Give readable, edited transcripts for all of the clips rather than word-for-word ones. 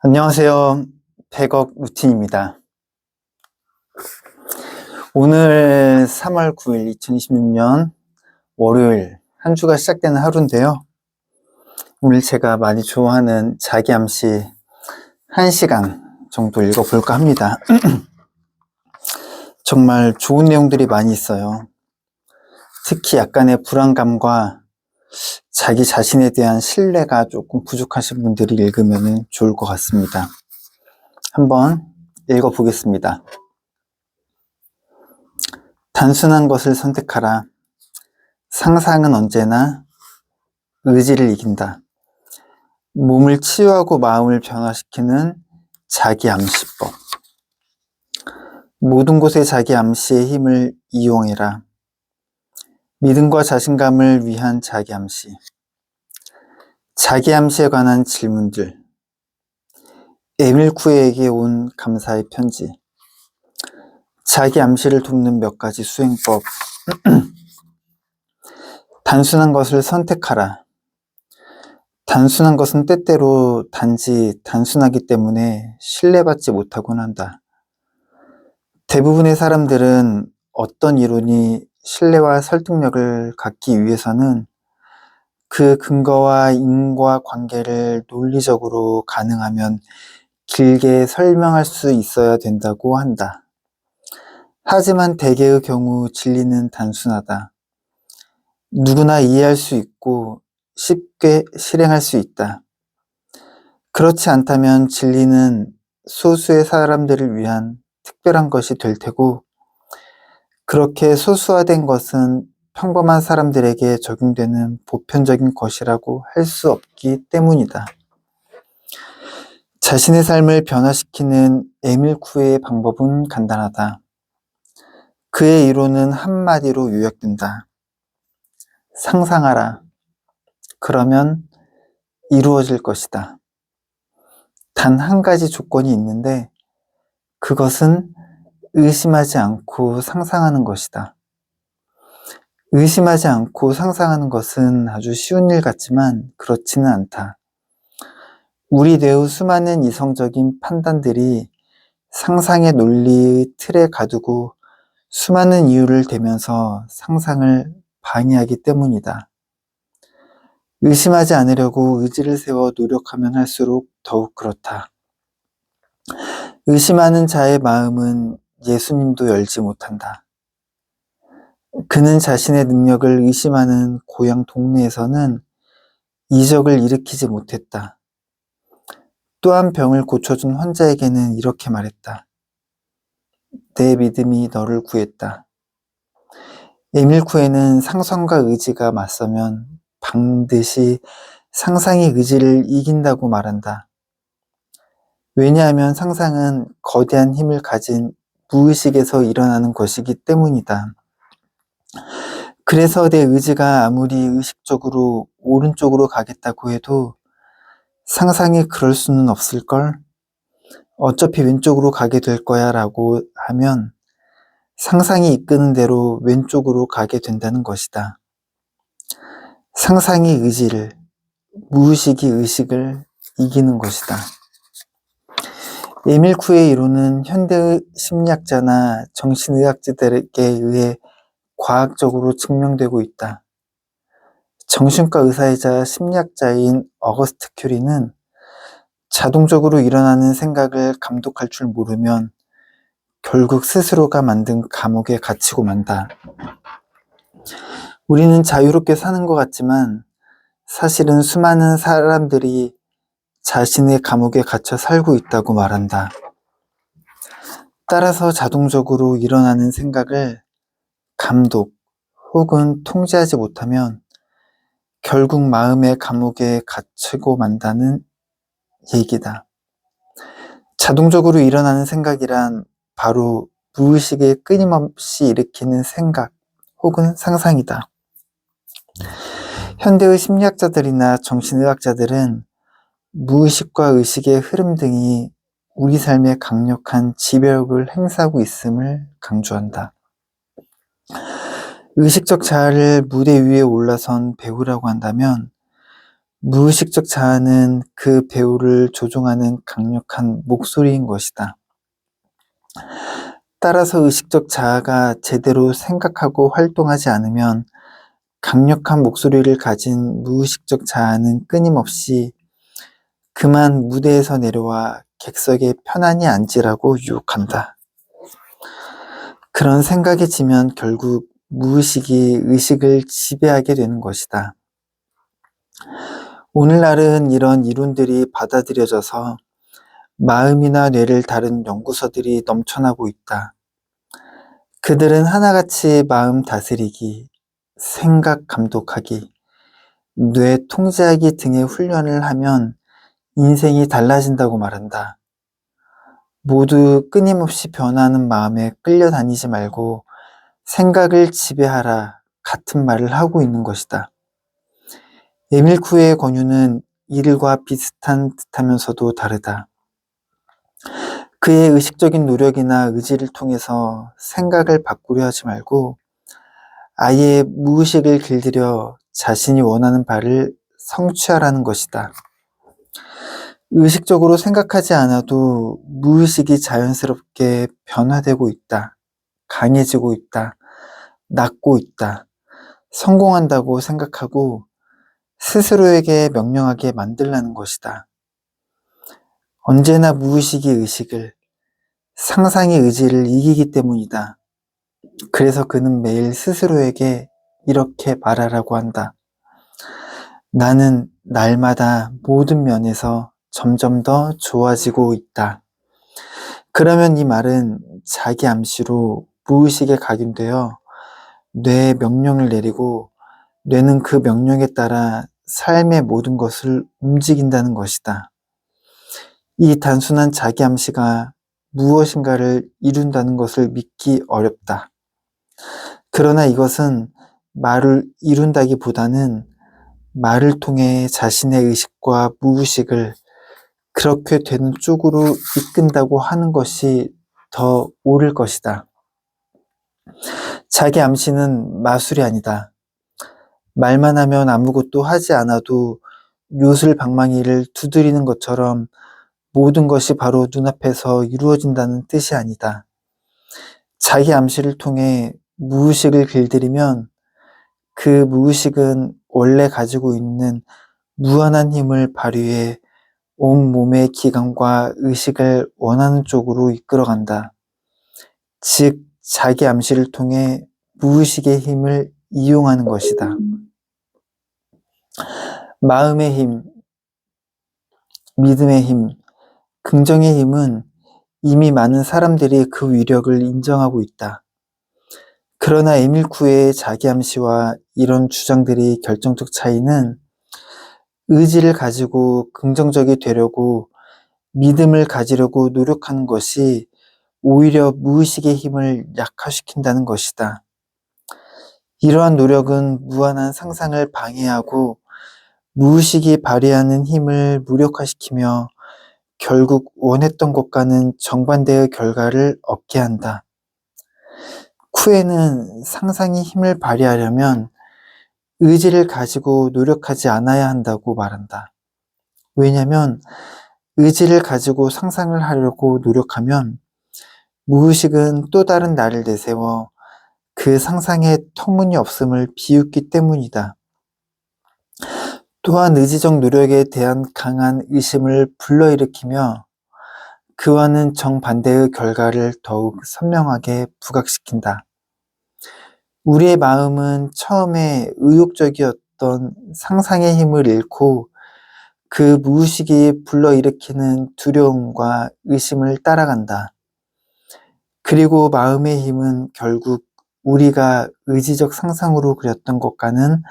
안녕하세요. 100억 루틴입니다. 오늘 3월 9일 2026년 월요일 한 주가 시작되는 하루인데요. 오늘 제가 많이 좋아하는 자기암시 1시간 정도 읽어볼까 합니다. 정말 좋은 내용들이 많이 있어요. 특히 약간의 불안감과 자기 자신에 대한 신뢰가 조금 부족하신 분들이 읽으면 좋을 것 같습니다. 한번 읽어보겠습니다. 단순한 것을 선택하라. 상상은 언제나 의지를 이긴다. 몸을 치유하고 마음을 변화시키는 자기 암시법. 모든 곳에 자기 암시의 힘을 이용해라. 믿음과 자신감을 위한 자기 암시. 자기 암시에 관한 질문들. 에밀쿠에게 온 감사의 편지. 자기 암시를 돕는 몇 가지 수행법. 단순한 것을 선택하라. 단순한 것은 때때로 단지 단순하기 때문에 신뢰받지 못하곤 한다. 대부분의 사람들은 어떤 이론이 신뢰와 설득력을 갖기 위해서는 그 근거와因과 관계를 논리적으로 가능하면 길게 설명할 수 있어야 된다고 한다. 하지만 대개의 경우 진리는 단순하다. 누구나 이해할 수 있고 쉽게 실행할 수 있다. 그렇지 않다면 진리는 소수의 사람들을 위한 특별한 것이 될 테고, 그렇게 소수화된 것은 평범한 사람들에게 적용되는 보편적인 것이라고 할 수 없기 때문이다. 자신의 삶을 변화시키는 에밀쿠의 방법은 간단하다. 그의 이론은 한마디로 요약된다. 상상하라. 그러면 이루어질 것이다. 단 한 가지 조건이 있는데 그것은 의심하지 않고 상상하는 것이다. 의심하지 않고 상상하는 것은 아주 쉬운 일 같지만 그렇지는 않다. 우리 뇌의 수많은 이성적인 판단들이 상상의 논리의 틀에 가두고 수많은 이유를 대면서 상상을 방해하기 때문이다. 의심하지 않으려고 의지를 세워 노력하면 할수록 더욱 그렇다. 의심하는 자의 마음은 예수님도 열지 못한다. 그는 자신의 능력을 의심하는 고향 동네에서는 이적을 일으키지 못했다. 또한 병을 고쳐준 환자에게는 이렇게 말했다. 내 믿음이 너를 구했다. 에밀쿠에는 상상과 의지가 맞서면 반드시 상상이 의지를 이긴다고 말한다. 왜냐하면 상상은 거대한 힘을 가진 무의식에서 일어나는 것이기 때문이다. 그래서 내 의지가 아무리 의식적으로 오른쪽으로 가겠다고 해도 상상이 그럴 수는 없을걸? 어차피 왼쪽으로 가게 될 거야 라고 하면 상상이 이끄는 대로 왼쪽으로 가게 된다는 것이다. 상상이 의지를, 무의식이 의식을 이기는 것이다. 에밀쿠의 이론은 현대 심리학자나 정신의학자들에게 의해 과학적으로 증명되고 있다. 정신과 의사이자 심리학자인 어거스트 큐리는 자동적으로 일어나는 생각을 감독할 줄 모르면 결국 스스로가 만든 감옥에 갇히고 만다. 우리는 자유롭게 사는 것 같지만 사실은 수많은 사람들이 자신의 감옥에 갇혀 살고 있다고 말한다. 따라서 자동적으로 일어나는 생각을 감독 혹은 통제하지 못하면 결국 마음의 감옥에 갇히고 만다는 얘기다. 자동적으로 일어나는 생각이란 바로 무의식에 끊임없이 일으키는 생각 혹은 상상이다. 현대의 심리학자들이나 정신의학자들은 무의식과 의식의 흐름 등이 우리 삶에 강력한 지배력을 행사하고 있음을 강조한다. 의식적 자아를 무대 위에 올라선 배우라고 한다면 무의식적 자아는 그 배우를 조종하는 강력한 목소리인 것이다. 따라서 의식적 자아가 제대로 생각하고 활동하지 않으면 강력한 목소리를 가진 무의식적 자아는 끊임없이 그만 무대에서 내려와 객석에 편안히 앉으라고 유혹한다. 그런 생각에 지면 결국 무의식이 의식을 지배하게 되는 것이다. 오늘날은 이런 이론들이 받아들여져서 마음이나 뇌를 다룬 연구서들이 넘쳐나고 있다. 그들은 하나같이 마음 다스리기, 생각 감독하기, 뇌 통제하기 등의 훈련을 하면 인생이 달라진다고 말한다. 모두 끊임없이 변하는 마음에 끌려다니지 말고 생각을 지배하라 같은 말을 하고 있는 것이다. 에밀 쿠의 권유는 이들과 비슷한 듯하면서도 다르다. 그의 의식적인 노력이나 의지를 통해서 생각을 바꾸려 하지 말고 아예 무의식을 길들여 자신이 원하는 바를 성취하라는 것이다. 의식적으로 생각하지 않아도 무의식이 자연스럽게 변화되고 있다. 강해지고 있다. 낫고 있다. 성공한다고 생각하고 스스로에게 명령하게 만들라는 것이다. 언제나 무의식이 의식을, 상상이 의지를 이기기 때문이다. 그래서 그는 매일 스스로에게 이렇게 말하라고 한다. 나는 날마다 모든 면에서 점점 더 좋아지고 있다. 그러면 이 말은 자기 암시로 무의식에 각인되어 뇌에 명령을 내리고 뇌는 그 명령에 따라 삶의 모든 것을 움직인다는 것이다. 이 단순한 자기 암시가 무엇인가를 이룬다는 것을 믿기 어렵다. 그러나 이것은 말을 이룬다기보다는 말을 통해 자신의 의식과 무의식을 그렇게 되는 쪽으로 이끈다고 하는 것이 더 옳을 것이다. 자기 암시는 마술이 아니다. 말만 하면 아무것도 하지 않아도 요술방망이를 두드리는 것처럼 모든 것이 바로 눈앞에서 이루어진다는 뜻이 아니다. 자기 암시를 통해 무의식을 길들이면 그 무의식은 원래 가지고 있는 무한한 힘을 발휘해 온몸의 기관과 의식을 원하는 쪽으로 이끌어간다. 즉, 자기 암시를 통해 무의식의 힘을 이용하는 것이다. 마음의 힘, 믿음의 힘, 긍정의 힘은 이미 많은 사람들이 그 위력을 인정하고 있다. 그러나 에밀 쿠의 자기 암시와 이런 주장들의 결정적 차이는 의지를 가지고 긍정적이 되려고 믿음을 가지려고 노력하는 것이 오히려 무의식의 힘을 약화시킨다는 것이다. 이러한 노력은 무한한 상상을 방해하고 무의식이 발휘하는 힘을 무력화시키며 결국 원했던 것과는 정반대의 결과를 얻게 한다. 쿠에는 상상이 힘을 발휘하려면 의지를 가지고 노력하지 않아야 한다고 말한다. 왜냐하면 의지를 가지고 상상을 하려고 노력하면 무의식은 또 다른 나를 내세워 그 상상의 터무니없음을 비웃기 때문이다. 또한 의지적 노력에 대한 강한 의심을 불러일으키며 그와는 정반대의 결과를 더욱 선명하게 부각시킨다. 우리의 마음은 처음에 의욕적이었던 상상의 힘을 잃고 그 무의식이 불러일으키는 두려움과 의심을 따라간다. 그리고 마음의 힘은 결국 우리가 의지적 상상으로 그렸던 것과는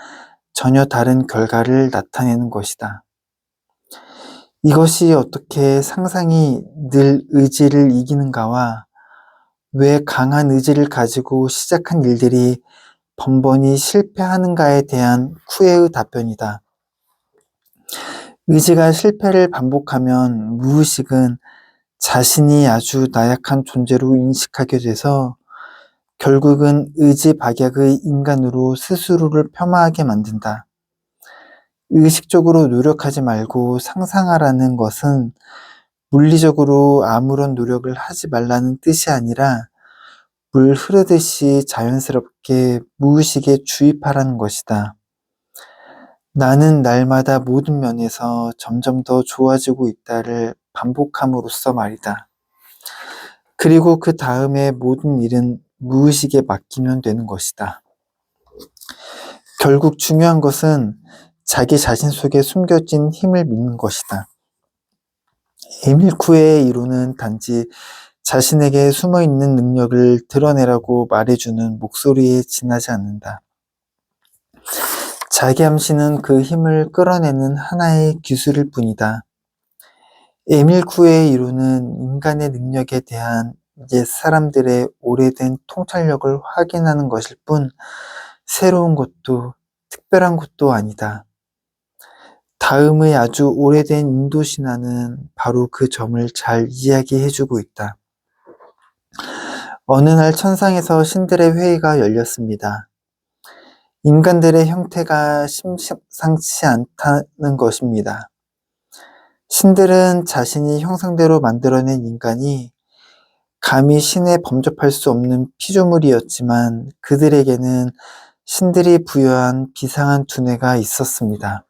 전혀 다른 결과를 나타내는 것이다. 이것이 어떻게 상상이 늘 의지를 이기는가와 왜 강한 의지를 가지고 시작한 일들이 번번이 실패하는가에 대한 쿠에의 답변이다. 의지가 실패를 반복하면 무의식은 자신이 아주 나약한 존재로 인식하게 돼서 결국은 의지 박약의 인간으로 스스로를 폄하하게 만든다. 의식적으로 노력하지 말고 상상하라는 것은 물리적으로 아무런 노력을 하지 말라는 뜻이 아니라 물 흐르듯이 자연스럽게 무의식에 주입하라는 것이다. 나는 날마다 모든 면에서 점점 더 좋아지고 있다를 반복함으로써 말이다. 그리고 그 다음에 모든 일은 무의식에 맡기면 되는 것이다. 결국 중요한 것은 자기 자신 속에 숨겨진 힘을 믿는 것이다. 에밀 쿠의 이론은 단지 자신에게 숨어있는 능력을 드러내라고 말해주는 목소리에 지나지 않는다. 자기 암시는 그 힘을 끌어내는 하나의 기술일 뿐이다. 에밀 쿠의 이론은 인간의 능력에 대한 옛 사람들의 오래된 통찰력을 확인하는 것일 뿐 새로운 것도 특별한 것도 아니다. 다음의 아주 오래된 인도 신화는 바로 그 점을 잘 이야기해주고 있다. 어느 날 천상에서 신들의 회의가 열렸습니다. 인간들의 형태가 심상치 않다는 것입니다. 신들은 자신이 형상대로 만들어낸 인간이 감히 신에 범접할 수 없는 피조물이었지만 그들에게는 신들이 부여한 비상한 두뇌가 있었습니다.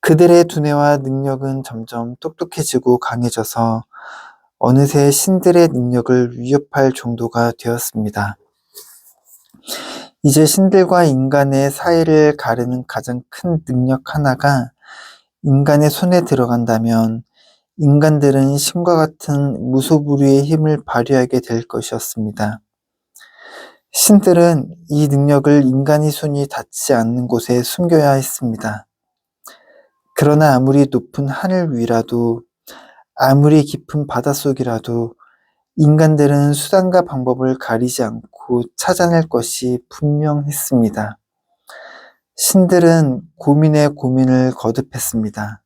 그들의 두뇌와 능력은 점점 똑똑해지고 강해져서 어느새 신들의 능력을 위협할 정도가 되었습니다. 이제 신들과 인간의 사이를 가르는 가장 큰 능력 하나가 인간의 손에 들어간다면 인간들은 신과 같은 무소불위의 힘을 발휘하게 될 것이었습니다. 신들은 이 능력을 인간의 손이 닿지 않는 곳에 숨겨야 했습니다. 그러나 아무리 높은 하늘 위라도 아무리 깊은 바닷속이라도 인간들은 수단과 방법을 가리지 않고 찾아낼 것이 분명했습니다. 신들은 고민에 고민을 거듭했습니다.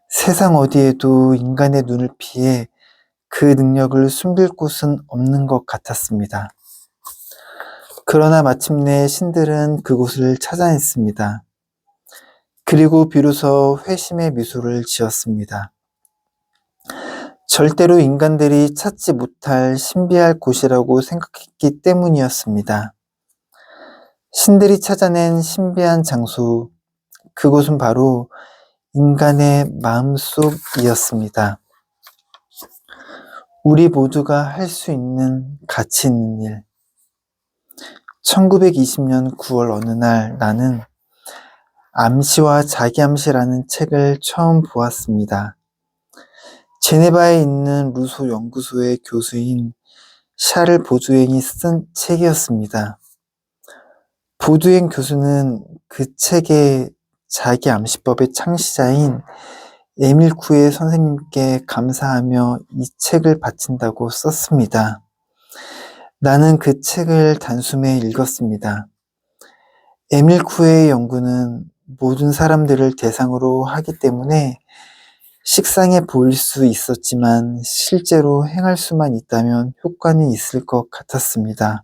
세상 어디에도 인간의 눈을 피해 그 능력을 숨길 곳은 없는 것 같았습니다. 그러나 마침내 신들은 그곳을 찾아냈습니다. 그리고 비로소 회심의 미소를 지었습니다. 절대로 인간들이 찾지 못할 신비할 곳이라고 생각했기 때문이었습니다. 신들이 찾아낸 신비한 장소, 그곳은 바로 인간의 마음속이었습니다. 우리 모두가 할 수 있는 가치 있는 일. 1920년 9월 어느 날 나는 암시와 자기암시라는 책을 처음 보았습니다. 제네바에 있는 루소 연구소의 교수인 샤를 보두eng이 쓴 책이었습니다. 보두eng 교수는 그 책에 자기 암시법의 창시자인 에밀 쿠의 선생님께 감사하며 이 책을 바친다고 썼습니다. 나는 그 책을 단숨에 읽었습니다. 에밀 쿠의 연구는 모든 사람들을 대상으로 하기 때문에 식상해 보일 수 있었지만 실제로 행할 수만 있다면 효과는 있을 것 같았습니다.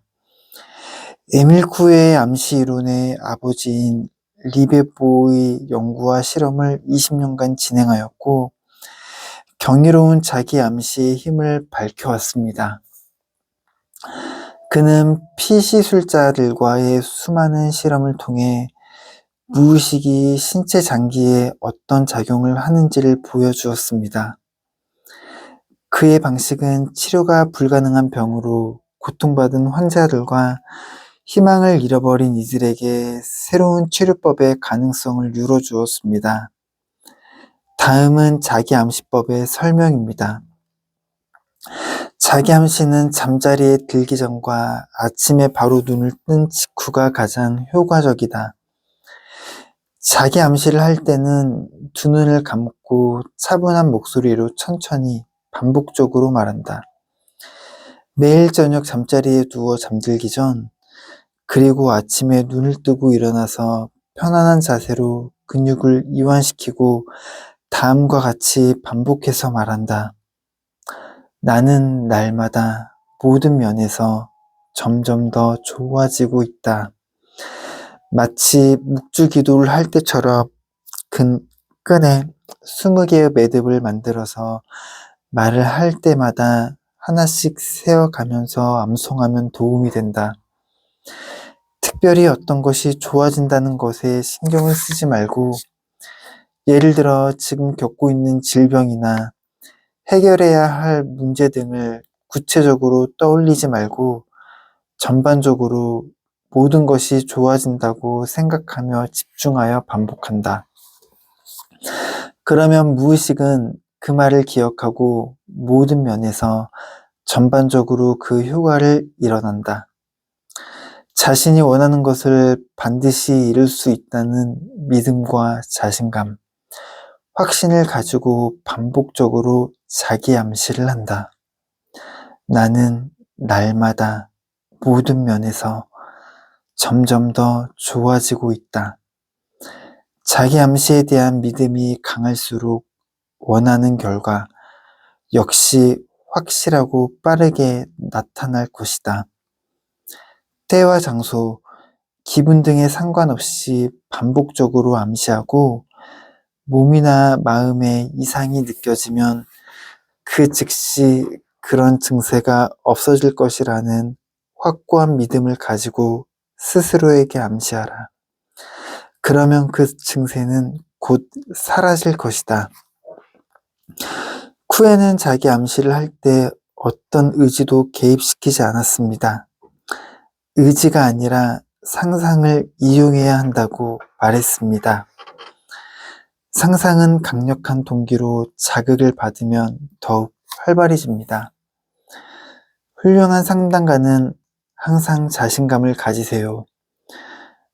에밀 쿠의 암시 이론의 아버지인 리베보의 연구와 실험을 20년간 진행하였고 경이로운 자기 암시의 힘을 밝혀왔습니다. 그는 피시술자들과의 수많은 실험을 통해 무의식이 신체 장기에 어떤 작용을 하는지를 보여주었습니다. 그의 방식은 치료가 불가능한 병으로 고통받은 환자들과 희망을 잃어버린 이들에게 새로운 치료법의 가능성을 열어주었습니다. 다음은 자기 암시법의 설명입니다. 자기 암시는 잠자리에 들기 전과 아침에 바로 눈을 뜬 직후가 가장 효과적이다. 자기 암시를 할 때는 두 눈을 감고 차분한 목소리로 천천히 반복적으로 말한다. 매일 저녁 잠자리에 누워 잠들기 전, 그리고 아침에 눈을 뜨고 일어나서 편안한 자세로 근육을 이완시키고 다음과 같이 반복해서 말한다. 나는 날마다 모든 면에서 점점 더 좋아지고 있다. 마치 묵주 기도를 할 때처럼 끈에 20개의 매듭을 만들어서 말을 할 때마다 하나씩 세어가면서 암송하면 도움이 된다. 특별히 어떤 것이 좋아진다는 것에 신경을 쓰지 말고, 예를 들어 지금 겪고 있는 질병이나 해결해야 할 문제 등을 구체적으로 떠올리지 말고 전반적으로 모든 것이 좋아진다고 생각하며 집중하여 반복한다. 그러면 무의식은 그 말을 기억하고 모든 면에서 전반적으로 그 효과를 일어난다. 자신이 원하는 것을 반드시 이룰 수 있다는 믿음과 자신감, 확신을 가지고 반복적으로 자기 암시를 한다. 나는 날마다 모든 면에서 점점 더 좋아지고 있다. 자기 암시에 대한 믿음이 강할수록 원하는 결과 역시 확실하고 빠르게 나타날 것이다. 때와 장소, 기분 등에 상관없이 반복적으로 암시하고 몸이나 마음에 이상이 느껴지면 그 즉시 그런 증세가 없어질 것이라는 확고한 믿음을 가지고 스스로에게 암시하라. 그러면 그 증세는 곧 사라질 것이다. 쿠에는 자기 암시를 할 때 어떤 의지도 개입시키지 않았습니다. 의지가 아니라 상상을 이용해야 한다고 말했습니다. 상상은 강력한 동기로 자극을 받으면 더욱 활발해집니다. 훌륭한 상담가는 항상 자신감을 가지세요.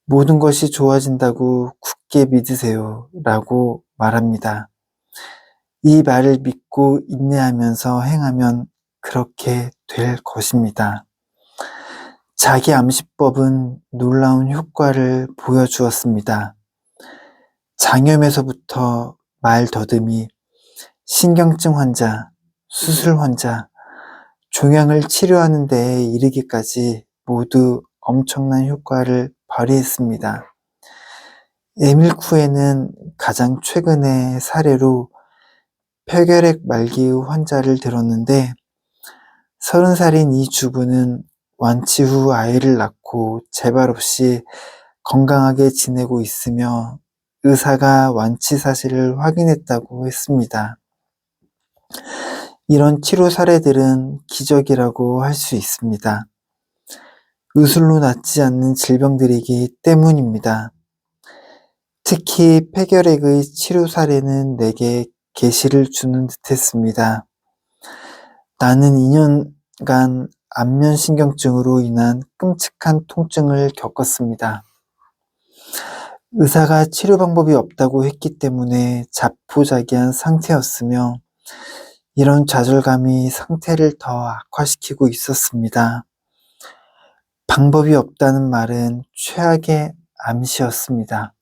모든 것이 좋아진다고 굳게 믿으세요. 라고 말합니다. 이 말을 믿고 인내하면서 행하면 그렇게 될 것입니다. 자기 암시법은 놀라운 효과를 보여주었습니다. 장염에서부터 말 더듬이, 신경증 환자, 수술 환자, 종양을 치료하는 데에 이르기까지 모두 엄청난 효과를 발휘했습니다. 에밀 쿠에는 가장 최근의 사례로 폐결핵 말기의 환자를 들었는데 30살인 이 주부는 완치 후 아이를 낳고 재발 없이 건강하게 지내고 있으며 의사가 완치 사실을 확인했다고 했습니다. 이런 치료 사례들은 기적이라고 할 수 있습니다. 의술로 낫지 않는 질병들이기 때문입니다. 특히 폐결핵의 치료 사례는 내게 계시를 주는 듯했습니다. 나는 2년간 안면신경증으로 인한 끔찍한 통증을 겪었습니다. 의사가 치료 방법이 없다고 했기 때문에 자포자기한 상태였으며 이런 좌절감이 상태를 더 악화시키고 있었습니다. 방법이 없다는 말은 최악의 암시였습니다.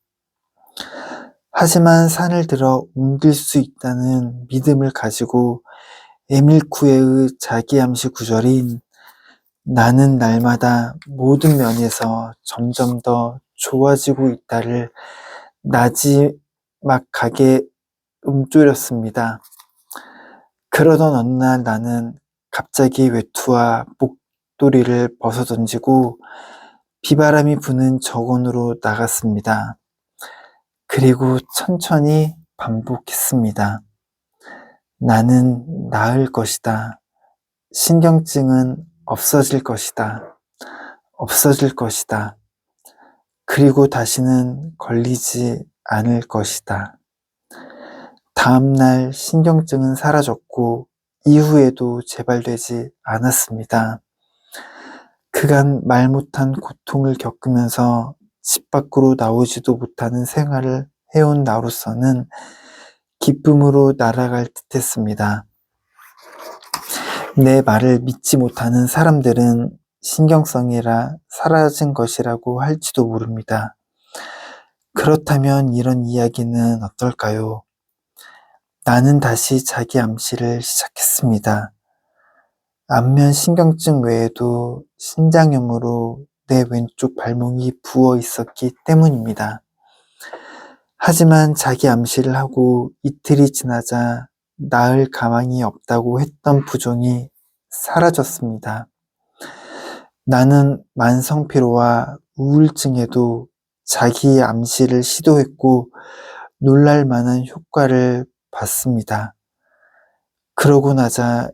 하지만 산을 들어 옮길 수 있다는 믿음을 가지고 에밀 쿠에의 자기 암시 구절인 나는 날마다 모든 면에서 점점 더 좋아지고 있다를 나지막하게 움조렸습니다. 그러던 어느 날 나는 갑자기 외투와 목도리를 벗어던지고 비바람이 부는 정원으로 나갔습니다. 그리고 천천히 반복했습니다. 나는 나을 것이다. 신경증은 없어질 것이다. 없어질 것이다. 그리고 다시는 걸리지 않을 것이다. 다음날 신경증은 사라졌고 이후에도 재발되지 않았습니다. 그간 말 못한 고통을 겪으면서 집 밖으로 나오지도 못하는 생활을 해온 나로서는 기쁨으로 날아갈 듯했습니다. 내 말을 믿지 못하는 사람들은 신경성이라 사라진 것이라고 할지도 모릅니다. 그렇다면 이런 이야기는 어떨까요? 나는 다시 자기 암시를 시작했습니다. 안면 신경증 외에도 신장염으로 내 왼쪽 발목이 부어 있었기 때문입니다. 하지만 자기 암시를 하고 이틀이 지나자 나을 가망이 없다고 했던 부종이 사라졌습니다. 나는 만성피로와 우울증에도 자기 암시를 시도했고 놀랄 만한 효과를 봤습니다. 그러고 나자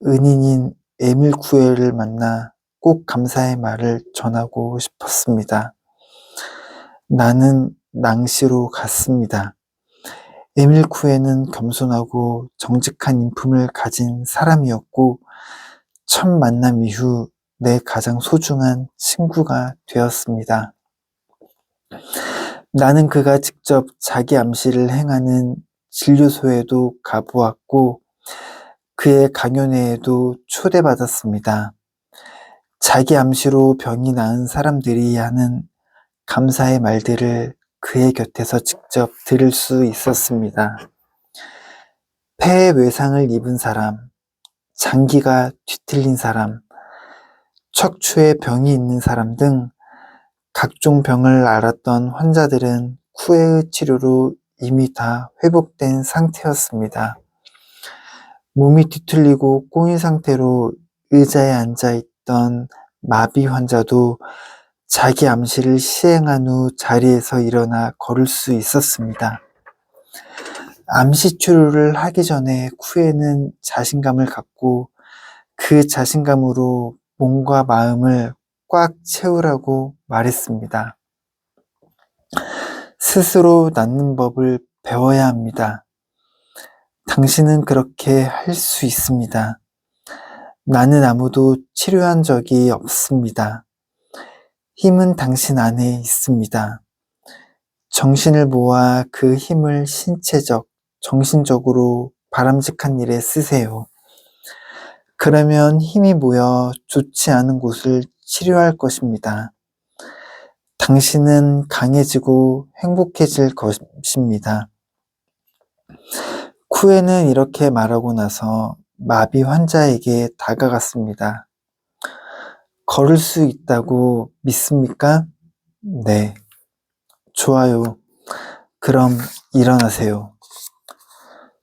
은인인 에밀 쿠에를 만나 꼭 감사의 말을 전하고 싶었습니다. 나는 낭시로 갔습니다. 에밀 쿠에는 겸손하고 정직한 인품을 가진 사람이었고 첫 만남 이후 내 가장 소중한 친구가 되었습니다. 나는 그가 직접 자기 암시를 행하는 진료소에도 가보았고 그의 강연회에도 초대받았습니다. 자기 암시로 병이 나은 사람들이 하는 감사의 말들을 그의 곁에서 직접 들을 수 있었습니다. 폐에 외상을 입은 사람, 장기가 뒤틀린 사람, 척추에 병이 있는 사람 등 각종 병을 앓았던 환자들은 쿠에의 치료로 이미 다 회복된 상태였습니다. 몸이 뒤틀리고 꽁인 상태로 의자에 앉아있던 마비 환자도 자기 암시를 시행한 후 자리에서 일어나 걸을 수 있었습니다. 암시 치료를 하기 전에 쿠에는 자신감을 갖고 그 자신감으로 몸과 마음을 꽉 채우라고 말했습니다. 스스로 낫는 법을 배워야 합니다. 당신은 그렇게 할 수 있습니다. 나는 아무도 치료한 적이 없습니다. 힘은 당신 안에 있습니다. 정신을 모아 그 힘을 신체적, 정신적으로 바람직한 일에 쓰세요. 그러면 힘이 모여 좋지 않은 곳을 치료할 것입니다. 당신은 강해지고 행복해질 것입니다. 쿠에는 이렇게 말하고 나서 마비 환자에게 다가갔습니다. 걸을 수 있다고 믿습니까? 네. 좋아요. 그럼 일어나세요.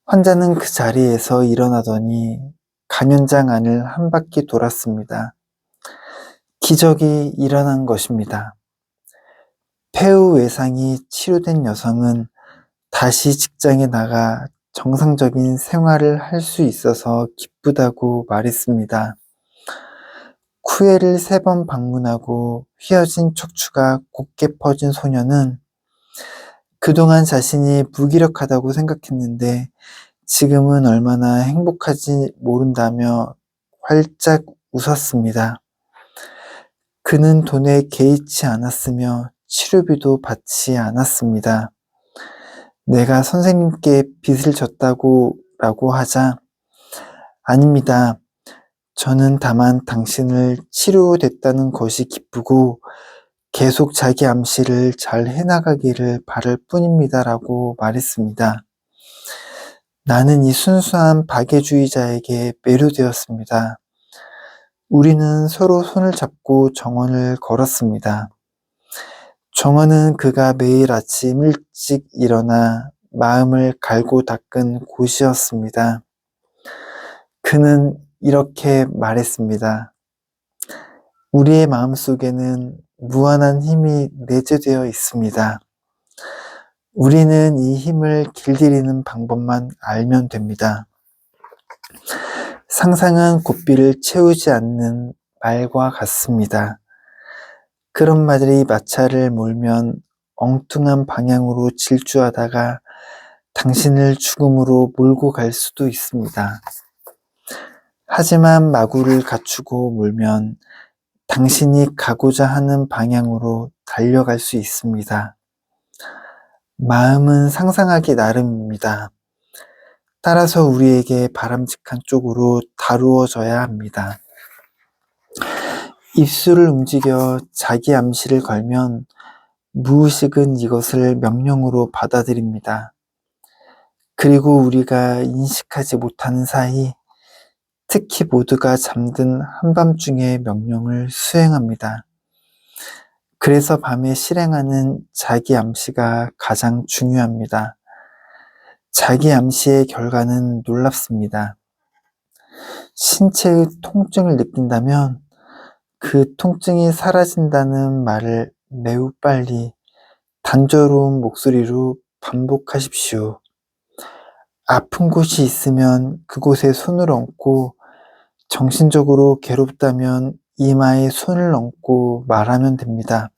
환자는 그 자리에서 일어나더니 강연장 안을 한 바퀴 돌았습니다. 기적이 일어난 것입니다. 폐우 외상이 치료된 여성은 다시 직장에 나가 정상적인 생활을 할 수 있어서 기쁘다고 말했습니다. 쿠에를 3번 방문하고 휘어진 척추가 곧게 퍼진 소녀는 그동안 자신이 무기력하다고 생각했는데 지금은 얼마나 행복한지 모른다며 활짝 웃었습니다. 그는 돈에 개의치 않았으며 치료비도 받지 않았습니다. 내가 선생님께 빚을 졌다고 하자 아닙니다. 저는 다만 당신을 치료됐다는 것이 기쁘고 계속 자기 암시를 잘 해나가기를 바랄 뿐입니다. 라고 말했습니다. 나는 이 순수한 박애주의자에게 매료되었습니다. 우리는 서로 손을 잡고 정원을 걸었습니다. 정원은 그가 매일 아침 일찍 일어나 마음을 갈고 닦은 곳이었습니다. 그는 이렇게 말했습니다. 우리의 마음속에는 무한한 힘이 내재되어 있습니다. 우리는 이 힘을 길들이는 방법만 알면 됩니다. 상상은 고삐를 채우지 않는 말과 같습니다. 그런 말들이 마차를 몰면 엉뚱한 방향으로 질주하다가 당신을 죽음으로 몰고 갈 수도 있습니다. 하지만 마구를 갖추고 몰면 당신이 가고자 하는 방향으로 달려갈 수 있습니다. 마음은 상상하기 나름입니다. 따라서 우리에게 바람직한 쪽으로 다루어져야 합니다. 입술을 움직여 자기 암시를 걸면 무의식은 이것을 명령으로 받아들입니다. 그리고 우리가 인식하지 못하는 사이 특히 모두가 잠든 한밤중에 명령을 수행합니다. 그래서 밤에 실행하는 자기 암시가 가장 중요합니다. 자기 암시의 결과는 놀랍습니다. 신체의 통증을 느낀다면 그 통증이 사라진다는 말을 매우 빨리 단조로운 목소리로 반복하십시오. 아픈 곳이 있으면 그곳에 손을 얹고, 정신적으로 괴롭다면 이마에 손을 얹고 말하면 됩니다.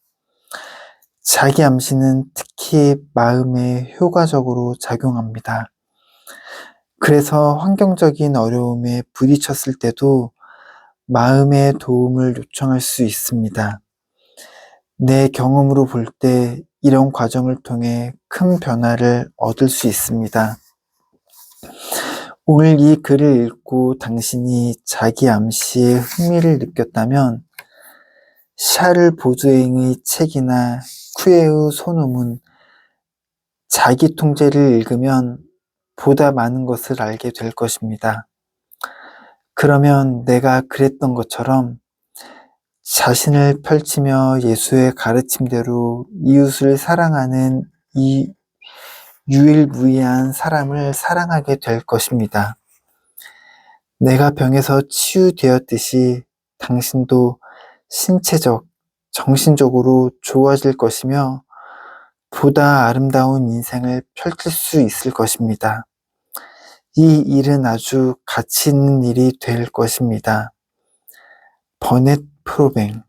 자기 암시는 특히 마음에 효과적으로 작용합니다. 그래서 환경적인 어려움에 부딪혔을 때도 마음의 도움을 요청할 수 있습니다. 내 경험으로 볼 때 이런 과정을 통해 큰 변화를 얻을 수 있습니다. 오늘 이 글을 읽고 당신이 자기 암시에 흥미를 느꼈다면 샤를 보드eng의 책이나 쿠에의 소논문 자기 통제를 읽으면 보다 많은 것을 알게 될 것입니다. 그러면 내가 그랬던 것처럼 자신을 펼치며 예수의 가르침대로 이웃을 사랑하는 이 유일무이한 사람을 사랑하게 될 것입니다. 내가 병에서 치유되었듯이 당신도 신체적, 정신적으로 좋아질 것이며 보다 아름다운 인생을 펼칠 수 있을 것입니다. 이 일은 아주 가치 있는 일이 될 것입니다. 버넷 프로뱅.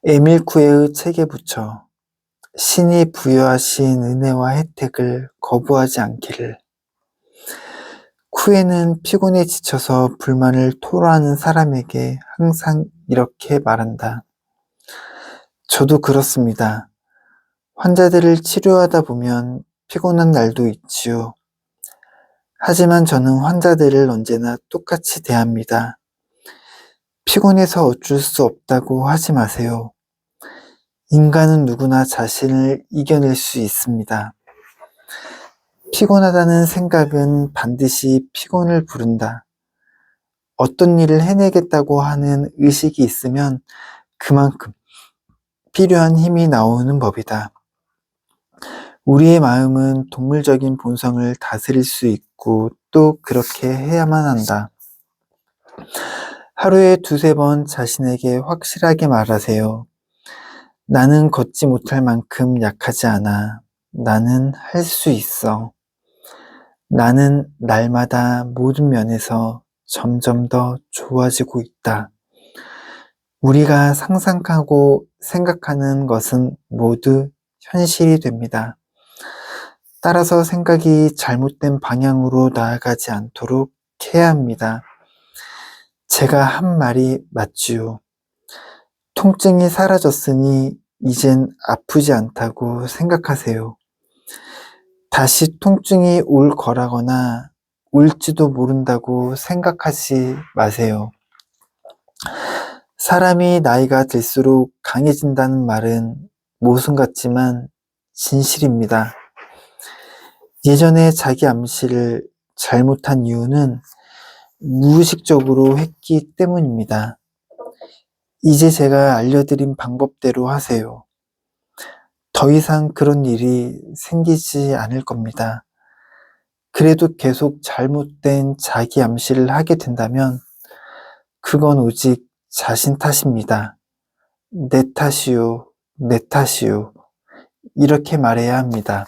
에밀 쿠에의 책에 붙여 신이 부여하신 은혜와 혜택을 거부하지 않기를. 쿠에는 피곤에 지쳐서 불만을 토로하는 사람에게 항상 이렇게 말한다. 저도 그렇습니다. 환자들을 치료하다 보면 피곤한 날도 있지요. 하지만 저는 환자들을 언제나 똑같이 대합니다. 피곤해서 어쩔 수 없다고 하지 마세요. 인간은 누구나 자신을 이겨낼 수 있습니다. 피곤하다는 생각은 반드시 피곤을 부른다. 어떤 일을 해내겠다고 하는 의식이 있으면 그만큼 필요한 힘이 나오는 법이다. 우리의 마음은 동물적인 본성을 다스릴 수 있고 또 그렇게 해야만 한다. 하루에 2-3번 자신에게 확실하게 말하세요. 나는 걷지 못할 만큼 약하지 않아. 나는 할 수 있어. 나는 날마다 모든 면에서 점점 더 좋아지고 있다. 우리가 상상하고 생각하는 것은 모두 현실이 됩니다. 따라서 생각이 잘못된 방향으로 나아가지 않도록 해야 합니다. 제가 한 말이 맞지요. 통증이 사라졌으니 이젠 아프지 않다고 생각하세요. 다시 통증이 올 거라거나 올지도 모른다고 생각하지 마세요. 사람이 나이가 들수록 강해진다는 말은 모순 같지만 진실입니다. 예전에 자기 암시를 잘못한 이유는 무의식적으로 했기 때문입니다. 이제 제가 알려드린 방법대로 하세요. 더 이상 그런 일이 생기지 않을 겁니다. 그래도 계속 잘못된 자기 암시를 하게 된다면 그건 오직 자신 탓입니다. 내 탓이요, 내 탓이요. 이렇게 말해야 합니다.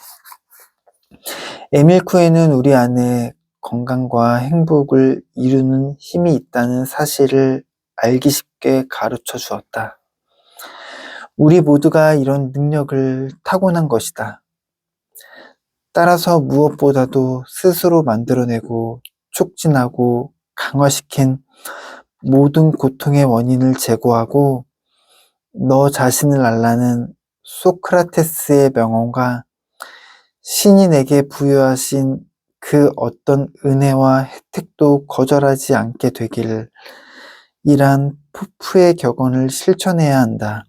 에밀 쿠에는 우리 안에 건강과 행복을 이루는 힘이 있다는 사실을 알기 쉽게 가르쳐 주었다. 우리 모두가 이런 능력을 타고난 것이다. 따라서 무엇보다도 스스로 만들어내고 촉진하고 강화시킨 모든 고통의 원인을 제거하고 너 자신을 알라는 소크라테스의 명언과 신이 내게 부여하신 그 어떤 은혜와 혜택도 거절하지 않게 되기를 이란 포프의 격언을 실천해야 한다.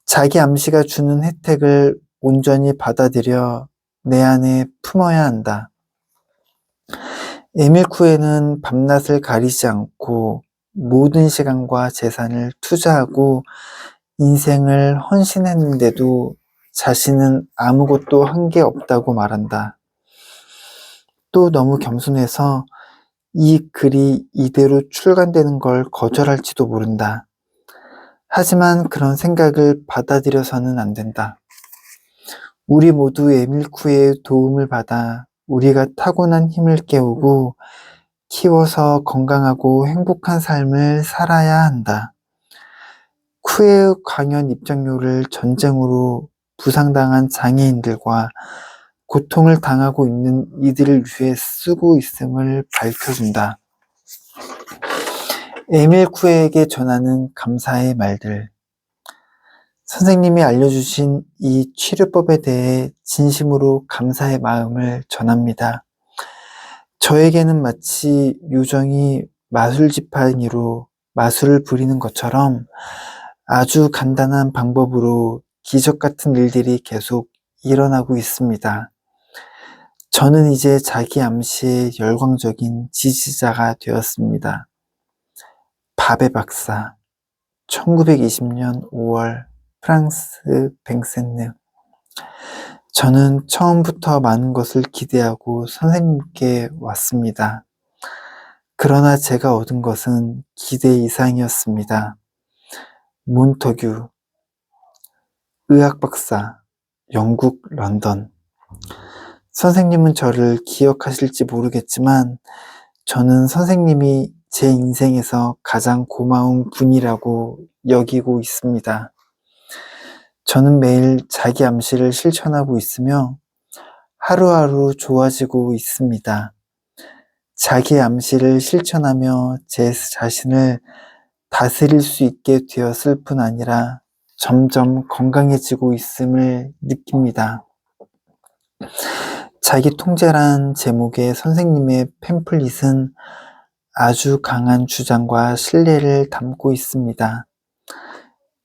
자기 암시가 주는 혜택을 온전히 받아들여 내 안에 품어야 한다. 에밀 쿠에는 밤낮을 가리지 않고 모든 시간과 재산을 투자하고 인생을 헌신했는데도 자신은 아무것도 한 게 없다고 말한다. 또 너무 겸손해서 이 글이 이대로 출간되는 걸 거절할지도 모른다. 하지만 그런 생각을 받아들여서는 안 된다. 우리 모두 에밀쿠의 도움을 받아 우리가 타고난 힘을 깨우고 키워서 건강하고 행복한 삶을 살아야 한다. 쿠의 강연 입장료를 전쟁으로 부상당한 장애인들과 고통을 당하고 있는 이들을 위해 쓰고 있음을 밝혀준다. 에밀 쿠에게 전하는 감사의 말들. 선생님이 알려주신 이 치료법에 대해 진심으로 감사의 마음을 전합니다. 저에게는 마치 요정이 마술지팡이로 마술을 부리는 것처럼 아주 간단한 방법으로 기적 같은 일들이 계속 일어나고 있습니다. 저는 이제 자기 암시의 열광적인 지지자가 되었습니다. 밥의 박사, 1920년 5월 프랑스 뱅센느. 저는 처음부터 많은 것을 기대하고 선생님께 왔습니다. 그러나 제가 얻은 것은 기대 이상이었습니다. 몬터규, 의학 박사, 영국 런던. 선생님은 저를 기억하실지 모르겠지만 저는 선생님이 제 인생에서 가장 고마운 분이라고 여기고 있습니다. 저는 매일 자기 암시를 실천하고 있으며 하루하루 좋아지고 있습니다. 자기 암시를 실천하며 제 자신을 다스릴 수 있게 되었을 뿐 아니라 점점 건강해지고 있음을 느낍니다. 자기 통제란 제목의 선생님의 팸플릿은 아주 강한 주장과 신뢰를 담고 있습니다.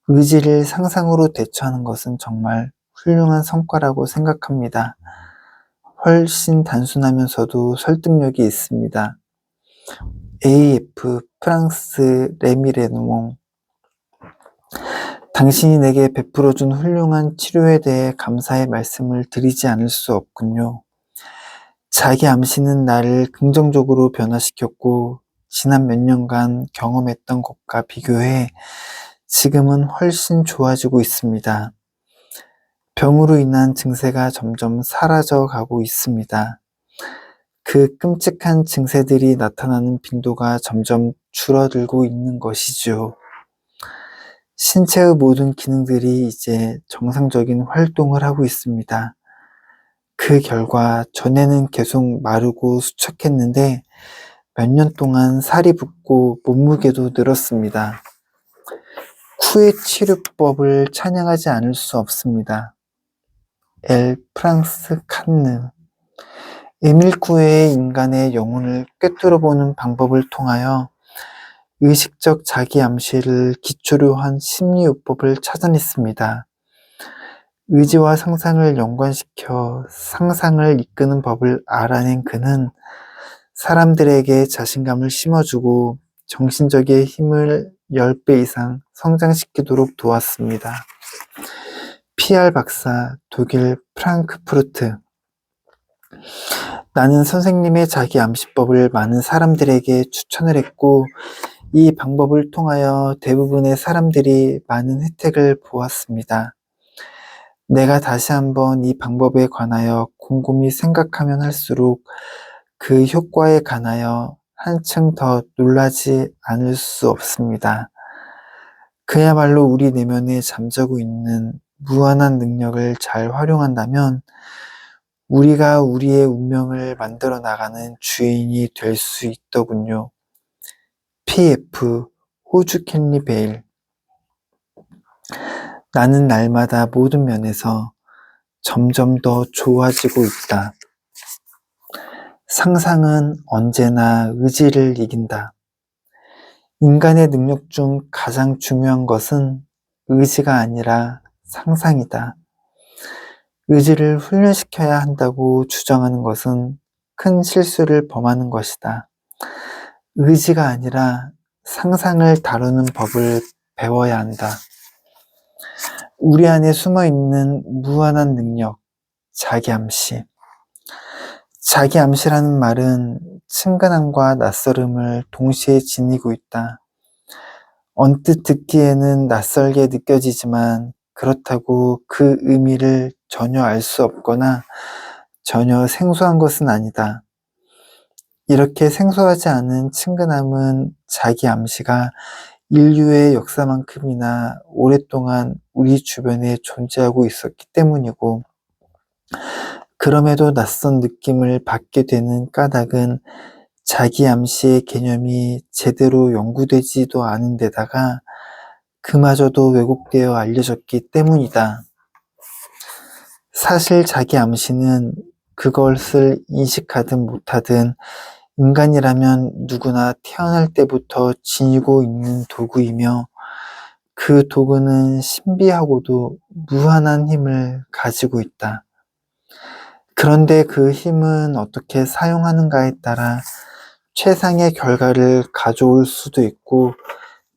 의지를 상상으로 대처하는 것은 정말 훌륭한 성과라고 생각합니다. 훨씬 단순하면서도 설득력이 있습니다. AF 프랑스 레미레노몽. 당신이 내게 베풀어준 훌륭한 치료에 대해 감사의 말씀을 드리지 않을 수 없군요. 자기 암시는 나를 긍정적으로 변화시켰고 지난 몇 년간 경험했던 것과 비교해 지금은 훨씬 좋아지고 있습니다. 병으로 인한 증세가 점점 사라져 가고 있습니다. 그 끔찍한 증세들이 나타나는 빈도가 점점 줄어들고 있는 것이죠. 신체의 모든 기능들이 이제 정상적인 활동을 하고 있습니다. 그 결과 전에는 계속 마르고 수척했는데 몇 년 동안 살이 붙고 몸무게도 늘었습니다. 쿠의 치료법을 찬양하지 않을 수 없습니다. 엘 프랑스 칸느. 에밀 쿠의 인간의 영혼을 꿰뚫어보는 방법을 통하여 의식적 자기 암시를 기초로 한 심리요법을 찾아냈습니다. 의지와 상상을 연관시켜 상상을 이끄는 법을 알아낸 그는 사람들에게 자신감을 심어주고 정신적인 힘을 10배 이상 성장시키도록 도왔습니다. PR 박사, 독일 프랑크푸르트. 나는 선생님의 자기 암시법을 많은 사람들에게 추천을 했고 이 방법을 통하여 대부분의 사람들이 많은 혜택을 보았습니다. 내가 다시 한번 이 방법에 관하여 곰곰이 생각하면 할수록 그 효과에 관하여 한층 더 놀라지 않을 수 없습니다. 그야말로 우리 내면에 잠자고 있는 무한한 능력을 잘 활용한다면 우리가 우리의 운명을 만들어 나가는 주인이 될 수 있더군요. PF 호주 캔리 베일. 나는 날마다 모든 면에서 점점 더 좋아지고 있다. 상상은 언제나 의지를 이긴다. 인간의 능력 중 가장 중요한 것은 의지가 아니라 상상이다. 의지를 훈련시켜야 한다고 주장하는 것은 큰 실수를 범하는 것이다. 의지가 아니라 상상을 다루는 법을 배워야 한다. 우리 안에 숨어있는 무한한 능력, 자기암시. 자기암시라는 말은 친근함과 낯설음을 동시에 지니고 있다. 언뜻 듣기에는 낯설게 느껴지지만 그렇다고 그 의미를 전혀 알 수 없거나 전혀 생소한 것은 아니다. 이렇게 생소하지 않은 친근함은 자기 암시가 인류의 역사만큼이나 오랫동안 우리 주변에 존재하고 있었기 때문이고, 그럼에도 낯선 느낌을 받게 되는 까닭은 자기 암시의 개념이 제대로 연구되지도 않은 데다가 그마저도 왜곡되어 알려졌기 때문이다. 사실 자기 암시는 그것을 인식하든 못하든 인간이라면 누구나 태어날 때부터 지니고 있는 도구이며, 그 도구는 신비하고도 무한한 힘을 가지고 있다. 그런데 그 힘은 어떻게 사용하는가에 따라 최상의 결과를 가져올 수도 있고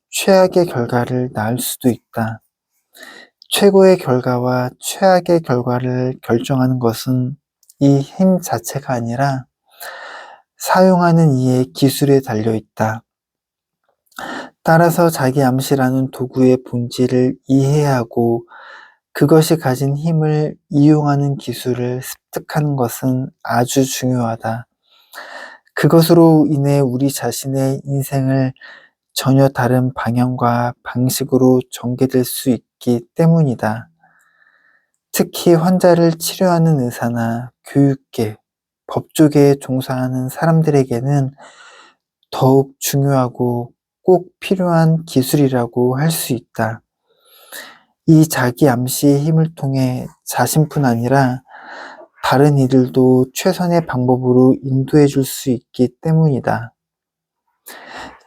최악의 결과를 낳을 수도 있다. 최고의 결과와 최악의 결과를 결정하는 것은 이 힘 자체가 아니라 사용하는 이의 기술에 달려 있다. 따라서 자기 암시라는 도구의 본질을 이해해야 하고 그것이 가진 힘을 이용하는 기술을 습득하는 것은 아주 중요하다. 그것으로 인해 우리 자신의 인생을 전혀 다른 방향과 방식으로 전개될 수 있기 때문이다. 특히 환자를 치료하는 의사나 교육계, 법조계에 종사하는 사람들에게는 더욱 중요하고 꼭 필요한 기술이라고 할 수 있다. 이 자기 암시의 힘을 통해 자신뿐 아니라 다른 이들도 최선의 방법으로 인도해 줄 수 있기 때문이다.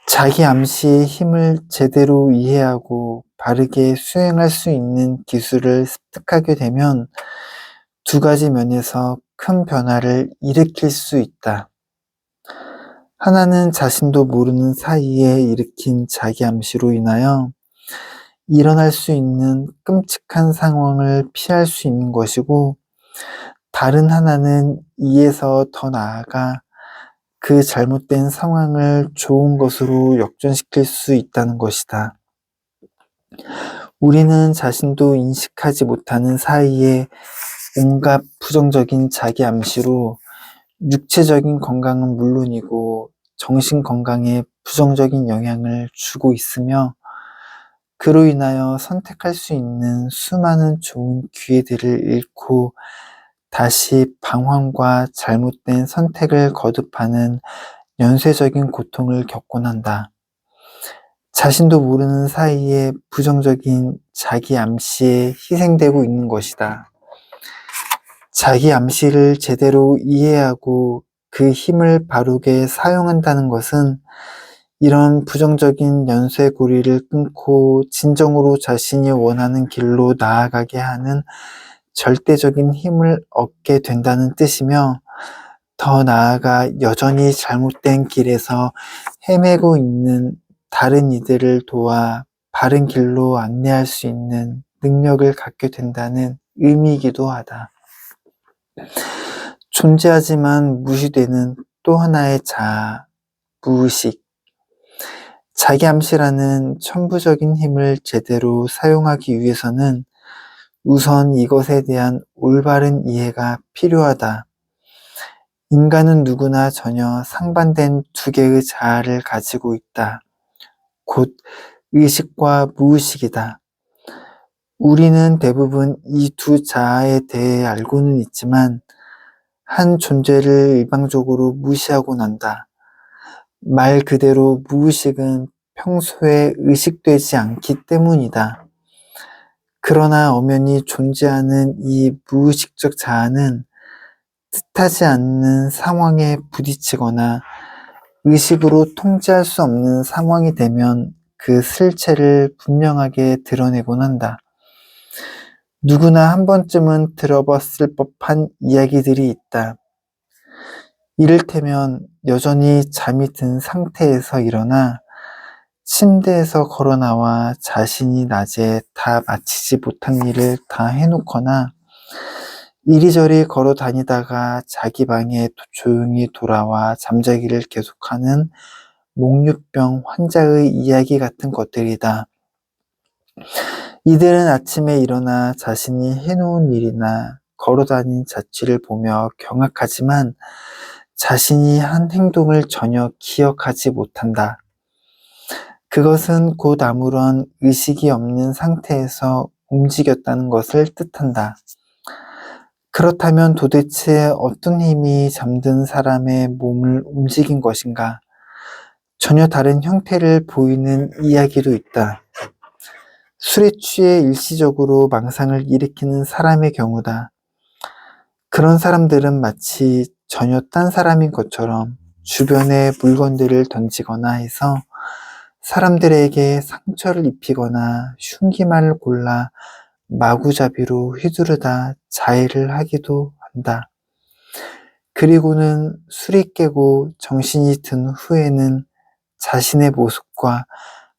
자기 암시의 힘을 제대로 이해하고 바르게 수행할 수 있는 기술을 습득하게 되면 두 가지 면에서 큰 변화를 일으킬 수 있다. 하나는 자신도 모르는 사이에 일으킨 자기 암시로 인하여 일어날 수 있는 끔찍한 상황을 피할 수 있는 것이고, 다른 하나는 이에서 더 나아가 그 잘못된 상황을 좋은 것으로 역전시킬 수 있다는 것이다. 우리는 자신도 인식하지 못하는 사이에 온갖 부정적인 자기 암시로 육체적인 건강은 물론이고 정신 건강에 부정적인 영향을 주고 있으며, 그로 인하여 선택할 수 있는 수많은 좋은 기회들을 잃고 다시 방황과 잘못된 선택을 거듭하는 연쇄적인 고통을 겪곤 한다. 자신도 모르는 사이에 부정적인 자기 암시에 희생되고 있는 것이다. 자기 암시를 제대로 이해하고 그 힘을 바르게 사용한다는 것은 이런 부정적인 연쇄고리를 끊고 진정으로 자신이 원하는 길로 나아가게 하는 절대적인 힘을 얻게 된다는 뜻이며, 더 나아가 여전히 잘못된 길에서 헤매고 있는 다른 이들을 도와 바른 길로 안내할 수 있는 능력을 갖게 된다는 의미이기도 하다. 존재하지만 무시되는 또 하나의 자아, 무의식. 자기 암시라는 천부적인 힘을 제대로 사용하기 위해서는 우선 이것에 대한 올바른 이해가 필요하다. 인간은 누구나 전혀 상반된 두 개의 자아를 가지고 있다. 곧 의식과 무의식이다. 우리는 대부분 이 두 자아에 대해 알고는 있지만 한 존재를 일방적으로 무시하고 난다. 말 그대로 무의식은 평소에 의식되지 않기 때문이다. 그러나 엄연히 존재하는 이 무의식적 자아는 뜻하지 않는 상황에 부딪히거나 의식으로 통제할 수 없는 상황이 되면 그 실체를 분명하게 드러내곤 한다. 누구나 한 번쯤은 들어봤을 법한 이야기들이 있다. 이를테면 여전히 잠이 든 상태에서 일어나 침대에서 걸어 나와 자신이 낮에 다 마치지 못한 일을 다 해놓거나 이리저리 걸어 다니다가 자기 방에 조용히 돌아와 잠자기를 계속하는 목류병 환자의 이야기 같은 것들이다. 이들은 아침에 일어나 자신이 해놓은 일이나 걸어다닌 자취를 보며 경악하지만 자신이 한 행동을 전혀 기억하지 못한다. 그것은 곧 아무런 의식이 없는 상태에서 움직였다는 것을 뜻한다. 그렇다면 도대체 어떤 힘이 잠든 사람의 몸을 움직인 것인가? 전혀 다른 형태를 보이는 이야기도 있다. 술에 취해 일시적으로 망상을 일으키는 사람의 경우다. 그런 사람들은 마치 전혀 딴 사람인 것처럼 주변에 물건들을 던지거나 해서 사람들에게 상처를 입히거나 흉기만을 골라 마구잡이로 휘두르다 자해를 하기도 한다. 그리고는 술이 깨고 정신이 든 후에는 자신의 모습과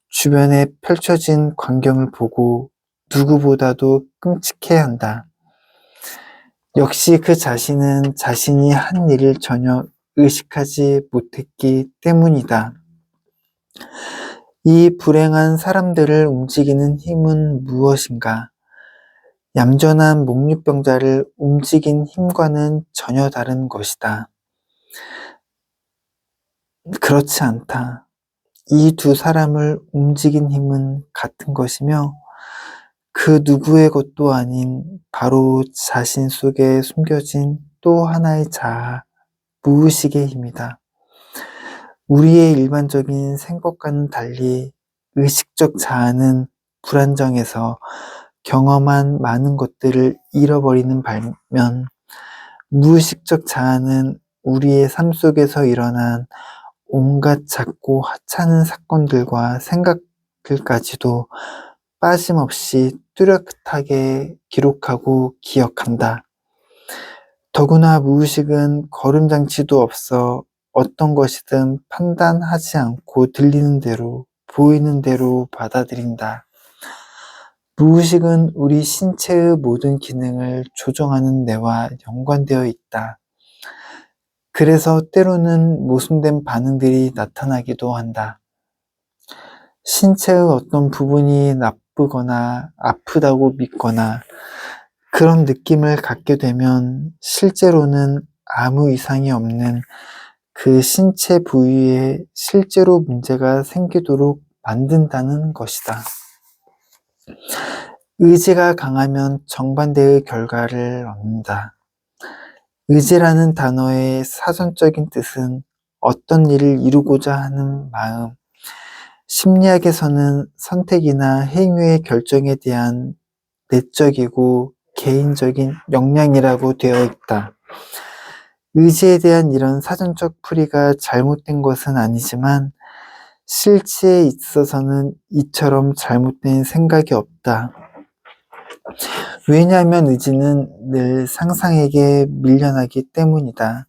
주변에 펼쳐진 광경을 보고 누구보다도 끔찍해한다. 역시 그 자신은 자신이 한 일을 전혀 의식하지 못했기 때문이다. 이 불행한 사람들을 움직이는 힘은 무엇인가? 얌전한 목류병자를 움직인 힘과는 전혀 다른 것이다. 그렇지 않다. 이 두 사람을 움직인 힘은 같은 것이며 그 누구의 것도 아닌 바로 자신 속에 숨겨진 또 하나의 자아, 무의식의 힘이다. 우리의 일반적인 생각과는 달리 의식적 자아는 불안정해서 경험한 많은 것들을 잃어버리는 반면 무의식적 자아는 우리의 삶 속에서 일어난 온갖 작고 하찮은 사건들과 생각들까지도 빠짐없이 뚜렷하게 기록하고 기억한다. 더구나 무의식은 거름장치도 없어 어떤 것이든 판단하지 않고 들리는 대로, 보이는 대로 받아들인다. 무의식은 우리 신체의 모든 기능을 조종하는 뇌와 연관되어 있다. 그래서 때로는 모순된 반응들이 나타나기도 한다. 신체의 어떤 부분이 나쁘거나 아프다고 믿거나 그런 느낌을 갖게 되면 실제로는 아무 이상이 없는 그 신체 부위에 실제로 문제가 생기도록 만든다는 것이다. 의지가 강하면 정반대의 결과를 얻는다. 의지라는 단어의 사전적인 뜻은 어떤 일을 이루고자 하는 마음, 심리학에서는 선택이나 행위의 결정에 대한 내적이고 개인적인 역량이라고 되어 있다. 의지에 대한 이런 사전적 풀이가 잘못된 것은 아니지만 실체에 있어서는 이처럼 잘못된 생각이 없다. 왜냐하면 의지는 늘 상상에게 밀려나기 때문이다.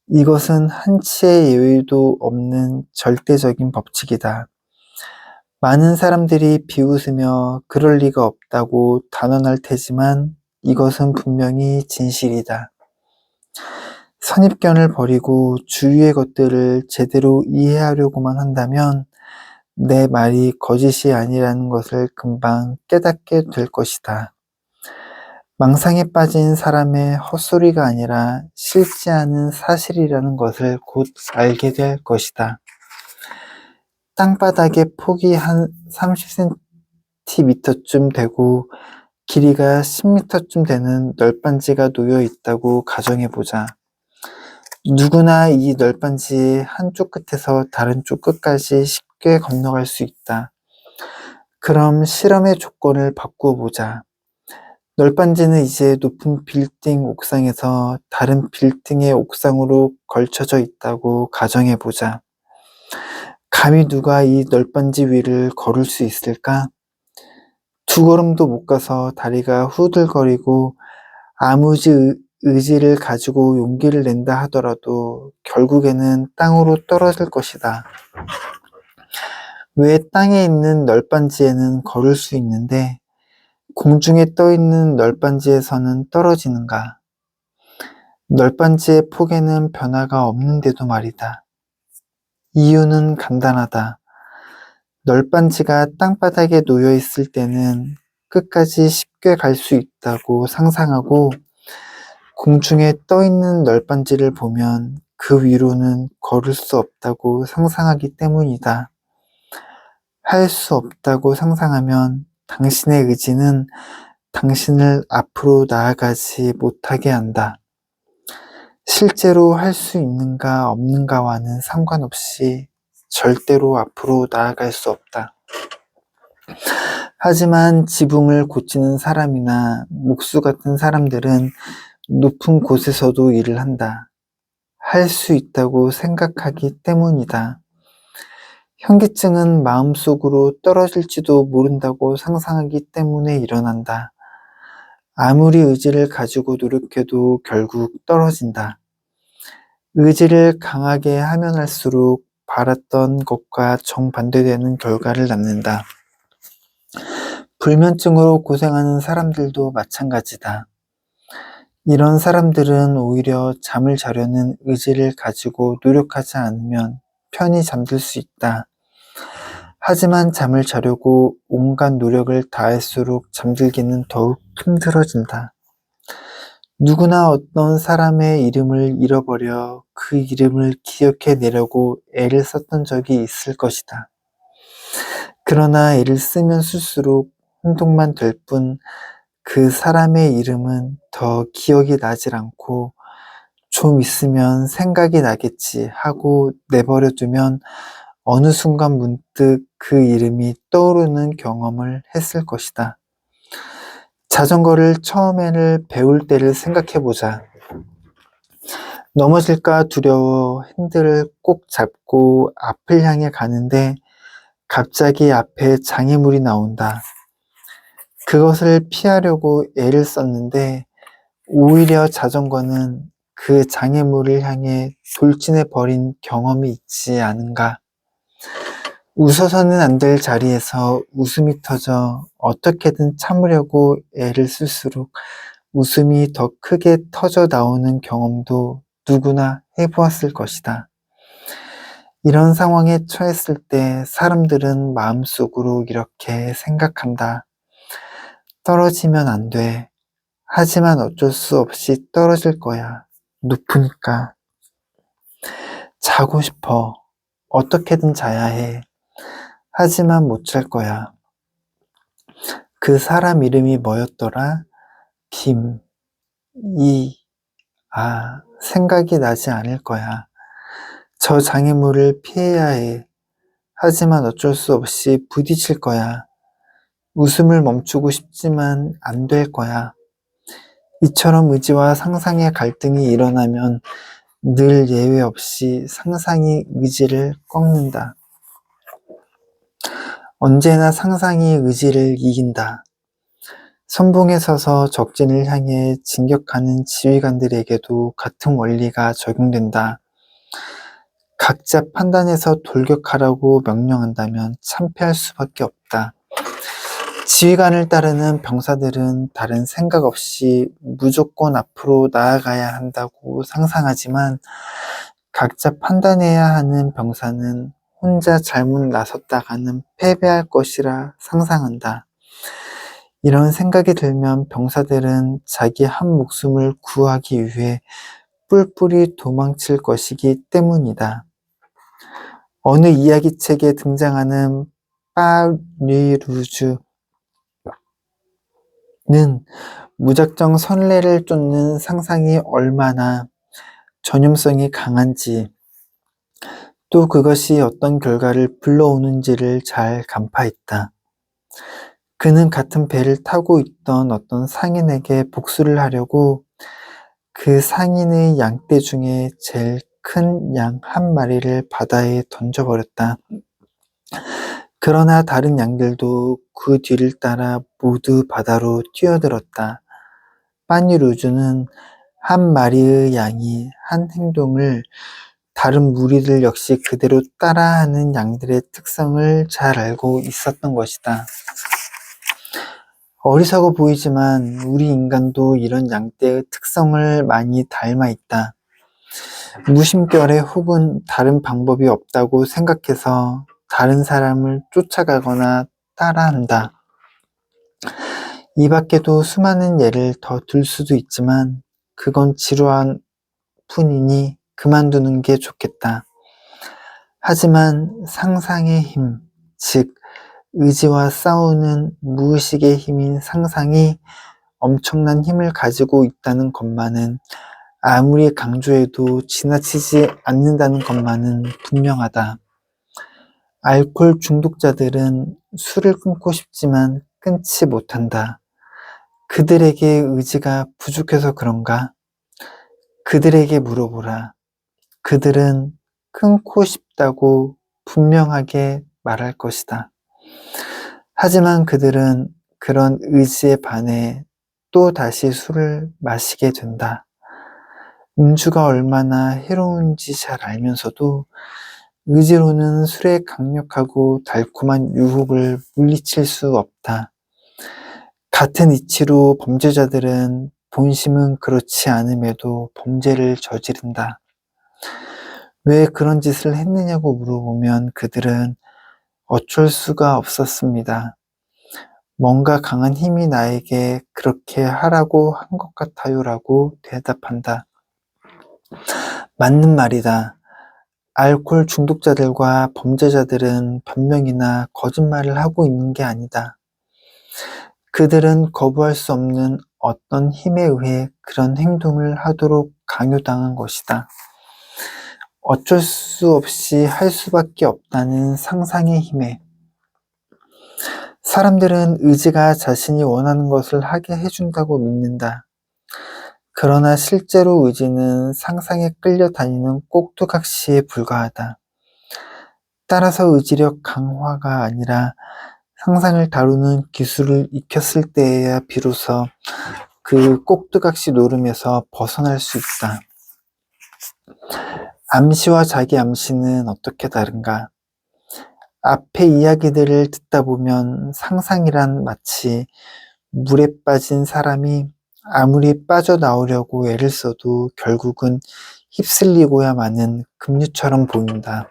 이것은 한치의 예외도 없는 절대적인 법칙이다. 많은 사람들이 비웃으며 그럴 리가 없다고 단언할 테지만 이것은 분명히 진실이다. 선입견을 버리고 주위의 것들을 제대로 이해하려고만 한다면 내 말이 거짓이 아니라는 것을 금방 깨닫게 될 것이다. 망상에 빠진 사람의 헛소리가 아니라 싫지 않은 사실이라는 것을 곧 알게 될 것이다. 땅바닥의 폭이 한 30cm쯤 되고 길이가 10m쯤 되는 널빤지가 놓여 있다고 가정해보자. 누구나 이 널빤지의 한쪽 끝에서 다른 쪽 끝까지 쉽게 건너갈 수 있다. 그럼 실험의 조건을 바꾸어 보자. 널빤지는 이제 높은 빌딩 옥상에서 다른 빌딩의 옥상으로 걸쳐져 있다고 가정해 보자. 감히 누가 이 널빤지 위를 걸을 수 있을까? 두 걸음도 못 가서 다리가 후들거리고 아무지 의지를 가지고 용기를 낸다 하더라도 결국에는 땅으로 떨어질 것이다. 왜 땅에 있는 널빤지에는 걸을 수 있는데 공중에 떠 있는 널빤지에서는 떨어지는가? 널빤지의 폭에는 변화가 없는데도 말이다. 이유는 간단하다. 널빤지가 땅바닥에 놓여 있을 때는 끝까지 쉽게 갈 수 있다고 상상하고 공중에 떠 있는 널빤지를 보면 그 위로는 걸을 수 없다고 상상하기 때문이다. 할 수 없다고 상상하면 당신의 의지는 당신을 앞으로 나아가지 못하게 한다. 실제로 할 수 있는가 없는가와는 상관없이 절대로 앞으로 나아갈 수 없다. 하지만 지붕을 고치는 사람이나 목수 같은 사람들은 높은 곳에서도 일을 한다. 할 수 있다고 생각하기 때문이다. 현기증은 마음속으로 떨어질지도 모른다고 상상하기 때문에 일어난다. 아무리 의지를 가지고 노력해도 결국 떨어진다. 의지를 강하게 하면 할수록 바랐던 것과 정반대되는 결과를 낳는다. 불면증으로 고생하는 사람들도 마찬가지다. 이런 사람들은 오히려 잠을 자려는 의지를 가지고 노력하지 않으면 편히 잠들 수 있다. 하지만 잠을 자려고 온갖 노력을 다할수록 잠들기는 더욱 힘들어진다. 누구나 어떤 사람의 이름을 잃어버려 그 이름을 기억해내려고 애를 썼던 적이 있을 것이다. 그러나 애를 쓰면 쓸수록 혼동만 될 뿐 그 사람의 이름은 더 기억이 나질 않고 좀 있으면 생각이 나겠지 하고 내버려 두면 어느 순간 문득 그 이름이 떠오르는 경험을 했을 것이다. 자전거를 처음에는 배울 때를 생각해보자. 넘어질까 두려워 핸들을 꼭 잡고 앞을 향해 가는데 갑자기 앞에 장애물이 나온다. 그것을 피하려고 애를 썼는데 오히려 자전거는 그 장애물을 향해 돌진해 버린 경험이 있지 않은가. 웃어서는 안 될 자리에서 웃음이 터져 어떻게든 참으려고 애를 쓸수록 웃음이 더 크게 터져 나오는 경험도 누구나 해보았을 것이다. 이런 상황에 처했을 때 사람들은 마음속으로 이렇게 생각한다. 떨어지면 안 돼. 하지만 어쩔 수 없이 떨어질 거야. 높으니까. 자고 싶어. 어떻게든 자야 해. 하지만 못 잘 거야. 그 사람 이름이 뭐였더라? 김, 생각이 나지 않을 거야. 저 장애물을 피해야 해. 하지만 어쩔 수 없이 부딪힐 거야. 웃음을 멈추고 싶지만 안 될 거야. 이처럼 의지와 상상의 갈등이 일어나면 늘 예외 없이 상상이 의지를 꺾는다. 언제나 상상이 의지를 이긴다. 선봉에 서서 적진을 향해 진격하는 지휘관들에게도 같은 원리가 적용된다. 각자 판단해서 돌격하라고 명령한다면 참패할 수밖에 없다. 지휘관을 따르는 병사들은 다른 생각 없이 무조건 앞으로 나아가야 한다고 상상하지만 각자 판단해야 하는 병사는 혼자 잘못 나섰다가는 패배할 것이라 상상한다. 이런 생각이 들면 병사들은 자기 한 목숨을 구하기 위해 뿔뿔이 도망칠 것이기 때문이다. 어느 이야기책에 등장하는 파뉘루즈는 무작정 선례를 쫓는 상상이 얼마나 전염성이 강한지 또 그것이 어떤 결과를 불러오는지를 잘 간파했다. 그는 같은 배를 타고 있던 어떤 상인에게 복수를 하려고 그 상인의 양떼 중에 제일 큰 양 한 마리를 바다에 던져버렸다. 그러나 다른 양들도 그 뒤를 따라 모두 바다로 뛰어들었다. 파니루즈는 한 마리의 양이 한 행동을 다른 무리들 역시 그대로 따라하는 양들의 특성을 잘 알고 있었던 것이다. 어리석어 보이지만 우리 인간도 이런 양떼의 특성을 많이 닮아 있다. 무심결에 혹은 다른 방법이 없다고 생각해서 다른 사람을 쫓아가거나 따라한다. 이 밖에도 수많은 예를 더 들 수도 있지만 그건 지루한 뿐이니 그만두는 게 좋겠다. 하지만 상상의 힘, 즉 의지와 싸우는 무의식의 힘인 상상이 엄청난 힘을 가지고 있다는 것만은 아무리 강조해도 지나치지 않는다는 것만은 분명하다. 알코올 중독자들은 술을 끊고 싶지만 끊지 못한다. 그들에게 의지가 부족해서 그런가? 그들에게 물어보라. 그들은 끊고 싶다고 분명하게 말할 것이다. 하지만 그들은 그런 의지에 반해 또 다시 술을 마시게 된다. 음주가 얼마나 해로운지 잘 알면서도 의지로는 술의 강력하고 달콤한 유혹을 물리칠 수 없다. 같은 이치로 범죄자들은 본심은 그렇지 않음에도 범죄를 저지른다. 왜 그런 짓을 했느냐고 물어보면 그들은 어쩔 수가 없었습니다. 뭔가 강한 힘이 나에게 그렇게 하라고 한 것 같아요 라고 대답한다. 맞는 말이다. 알코올 중독자들과 범죄자들은 변명이나 거짓말을 하고 있는 게 아니다. 그들은 거부할 수 없는 어떤 힘에 의해 그런 행동을 하도록 강요당한 것이다. 어쩔 수 없이 할 수밖에 없다는 상상의 힘에 사람들은 의지가 자신이 원하는 것을 하게 해준다고 믿는다. 그러나 실제로 의지는 상상에 끌려다니는 꼭두각시에 불과하다. 따라서 의지력 강화가 아니라 상상을 다루는 기술을 익혔을 때에야 비로소 그 꼭두각시 노름에서 벗어날 수 있다. 암시와 자기 암시는 어떻게 다른가? 앞의 이야기들을 듣다 보면 상상이란 마치 물에 빠진 사람이 아무리 빠져나오려고 애를 써도 결국은 휩쓸리고야 마는 급류처럼 보인다.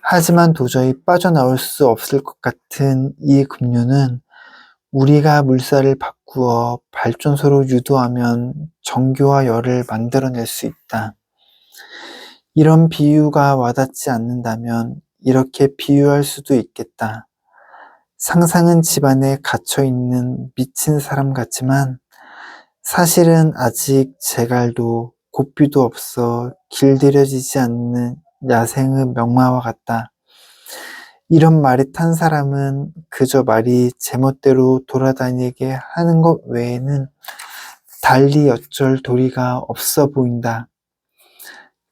하지만 도저히 빠져나올 수 없을 것 같은 이 급류는 우리가 물살을 바꾸어 발전소로 유도하면 전기와 열을 만들어낼 수 있다. 이런 비유가 와닿지 않는다면 이렇게 비유할 수도 있겠다. 상상은 집안에 갇혀있는 미친 사람 같지만 사실은 아직 제갈도 고삐도 없어 길들여지지 않는 야생의 명마와 같다. 이런 말이 탄 사람은 그저 말이 제멋대로 돌아다니게 하는 것 외에는 달리 어쩔 도리가 없어 보인다.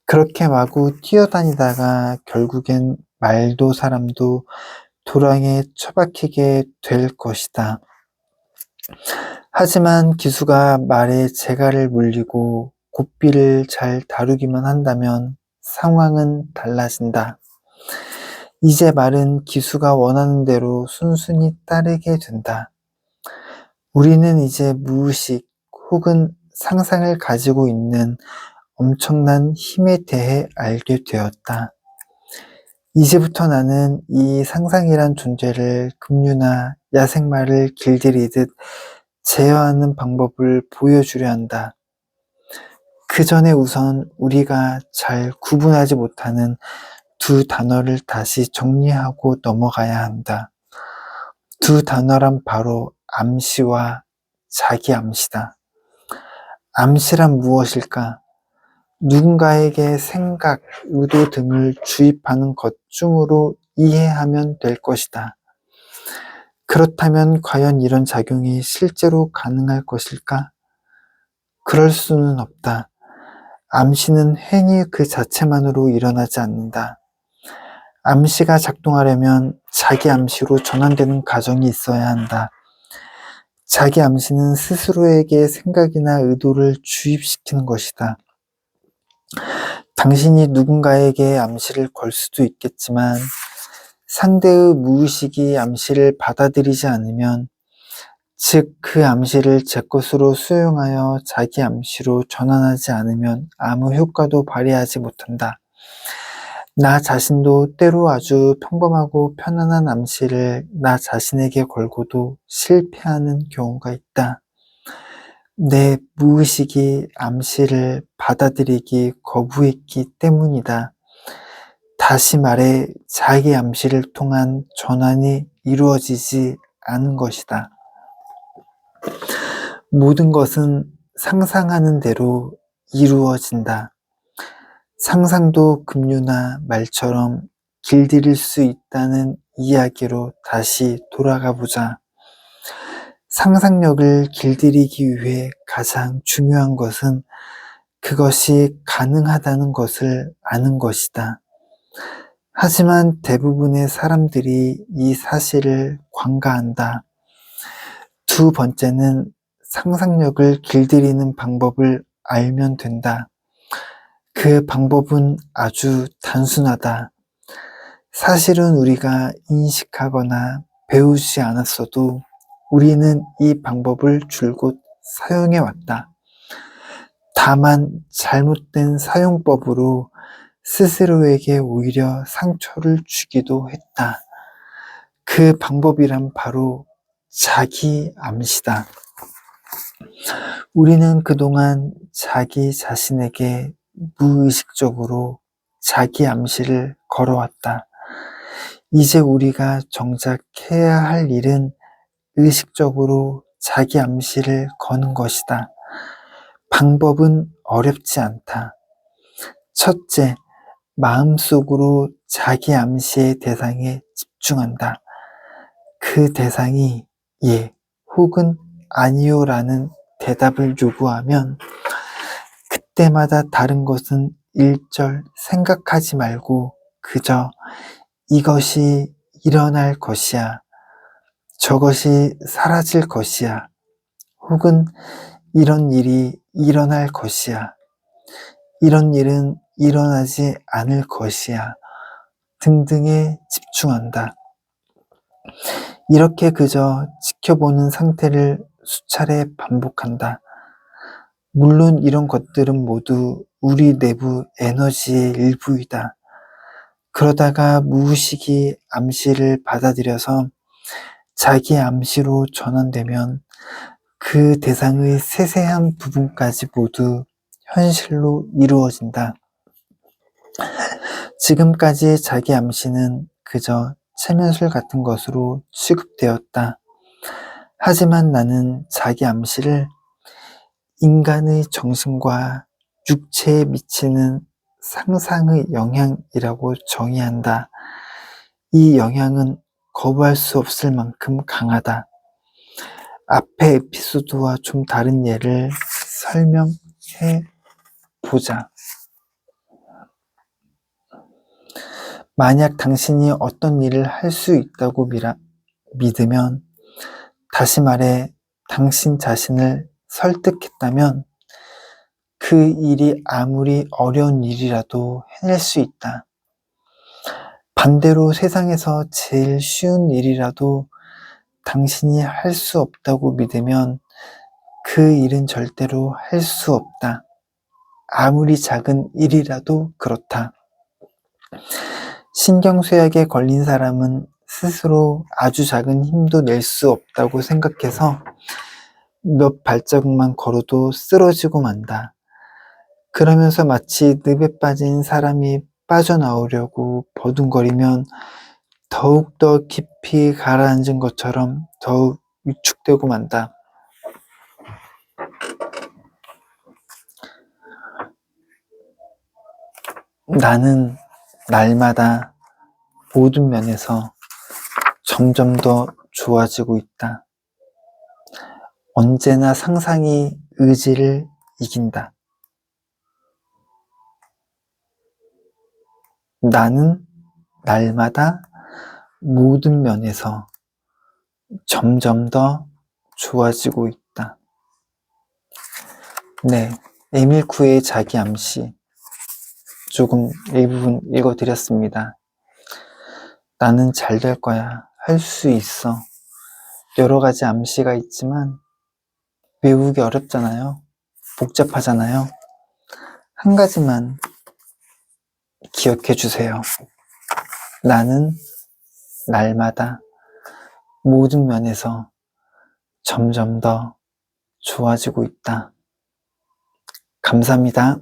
그렇게 마구 뛰어다니다가 결국엔 말도 사람도 도랑에 처박히게 될 것이다. 하지만 기수가 말에 재갈을 물리고 고삐를 잘 다루기만 한다면 상황은 달라진다. 이제 말은 기수가 원하는 대로 순순히 따르게 된다. 우리는 이제 무의식 혹은 상상을 가지고 있는 엄청난 힘에 대해 알게 되었다. 이제부터 나는 이 상상이란 존재를 급류나 야생마를 길들이듯 제어하는 방법을 보여주려 한다. 그 전에 우선 우리가 잘 구분하지 못하는 두 단어를 다시 정리하고 넘어가야 한다. 두 단어란 바로 암시와 자기 암시다. 암시란 무엇일까? 누군가에게 생각, 의도 등을 주입하는 것 중으로 이해하면 될 것이다. 그렇다면 과연 이런 작용이 실제로 가능할 것일까? 그럴 수는 없다. 암시는 행위 그 자체만으로 일어나지 않는다. 암시가 작동하려면 자기 암시로 전환되는 과정이 있어야 한다. 자기 암시는 스스로에게 생각이나 의도를 주입시키는 것이다. 당신이 누군가에게 암시를 걸 수도 있겠지만 상대의 무의식이 암시를 받아들이지 않으면, 즉 그 암시를 제 것으로 수용하여 자기 암시로 전환하지 않으면 아무 효과도 발휘하지 못한다. 나 자신도 때로 아주 평범하고 편안한 암시를 나 자신에게 걸고도 실패하는 경우가 있다. 내 무의식이 암시를 받아들이기 거부했기 때문이다. 다시 말해 자기 암시를 통한 전환이 이루어지지 않은 것이다. 모든 것은 상상하는 대로 이루어진다. 상상도 급류나 말처럼 길들일 수 있다는 이야기로 다시 돌아가 보자. 상상력을 길들이기 위해 가장 중요한 것은 그것이 가능하다는 것을 아는 것이다. 하지만 대부분의 사람들이 이 사실을 관가한다. 두 번째는 상상력을 길들이는 방법을 알면 된다. 그 방법은 아주 단순하다. 사실은 우리가 인식하거나 배우지 않았어도 우리는 이 방법을 줄곧 사용해 왔다. 다만 잘못된 사용법으로 스스로에게 오히려 상처를 주기도 했다. 그 방법이란 바로 자기 암시다. 우리는 그동안 자기 자신에게 무의식적으로 자기 암시를 걸어왔다. 이제 우리가 정작 해야 할 일은 의식적으로 자기 암시를 거는 것이다. 방법은 어렵지 않다. 첫째, 마음속으로 자기 암시의 대상에 집중한다. 그 대상이 예 혹은 아니요라는 대답을 요구하면 그때마다 다른 것은 일절 생각하지 말고 그저 이것이 일어날 것이야, 저것이 사라질 것이야, 혹은 이런 일이 일어날 것이야, 이런 일은 일어나지 않을 것이야 등등에 집중한다. 이렇게 그저 지켜보는 상태를 수차례 반복한다. 물론 이런 것들은 모두 우리 내부 에너지의 일부이다. 그러다가 무의식이 암시를 받아들여서 자기 암시로 전환되면 그 대상의 세세한 부분까지 모두 현실로 이루어진다. 지금까지 자기 암시는 그저 체면술 같은 것으로 취급되었다. 하지만 나는 자기 암시를 인간의 정신과 육체에 미치는 상상의 영향이라고 정의한다. 이 영향은 거부할 수 없을 만큼 강하다. 앞의 에피소드와 좀 다른 예를 설명해 보자. 만약 당신이 어떤 일을 할 수 있다고 믿으면, 다시 말해 당신 자신을 설득했다면 그 일이 아무리 어려운 일이라도 해낼 수 있다. 반대로 세상에서 제일 쉬운 일이라도 당신이 할 수 없다고 믿으면 그 일은 절대로 할 수 없다. 아무리 작은 일이라도 그렇다. 신경쇠약에 걸린 사람은 스스로 아주 작은 힘도 낼 수 없다고 생각해서 몇 발자국만 걸어도 쓰러지고 만다. 그러면서 마치 늪에 빠진 사람이 빠져나오려고 버둥거리면 더욱더 깊이 가라앉은 것처럼 더욱 위축되고 만다. 나는 날마다 모든 면에서 점점 더 좋아지고 있다. 언제나 상상이 의지를 이긴다. 나는 날마다 모든 면에서 점점 더 좋아지고 있다. 네, 에밀 쿠의 자기 암시. 조금 일부분 읽어드렸습니다. 나는 잘 될 거야. 할 수 있어. 여러 가지 암시가 있지만 외우기 어렵잖아요. 복잡하잖아요. 한 가지만 기억해 주세요. 나는 날마다 모든 면에서 점점 더 좋아지고 있다. 감사합니다.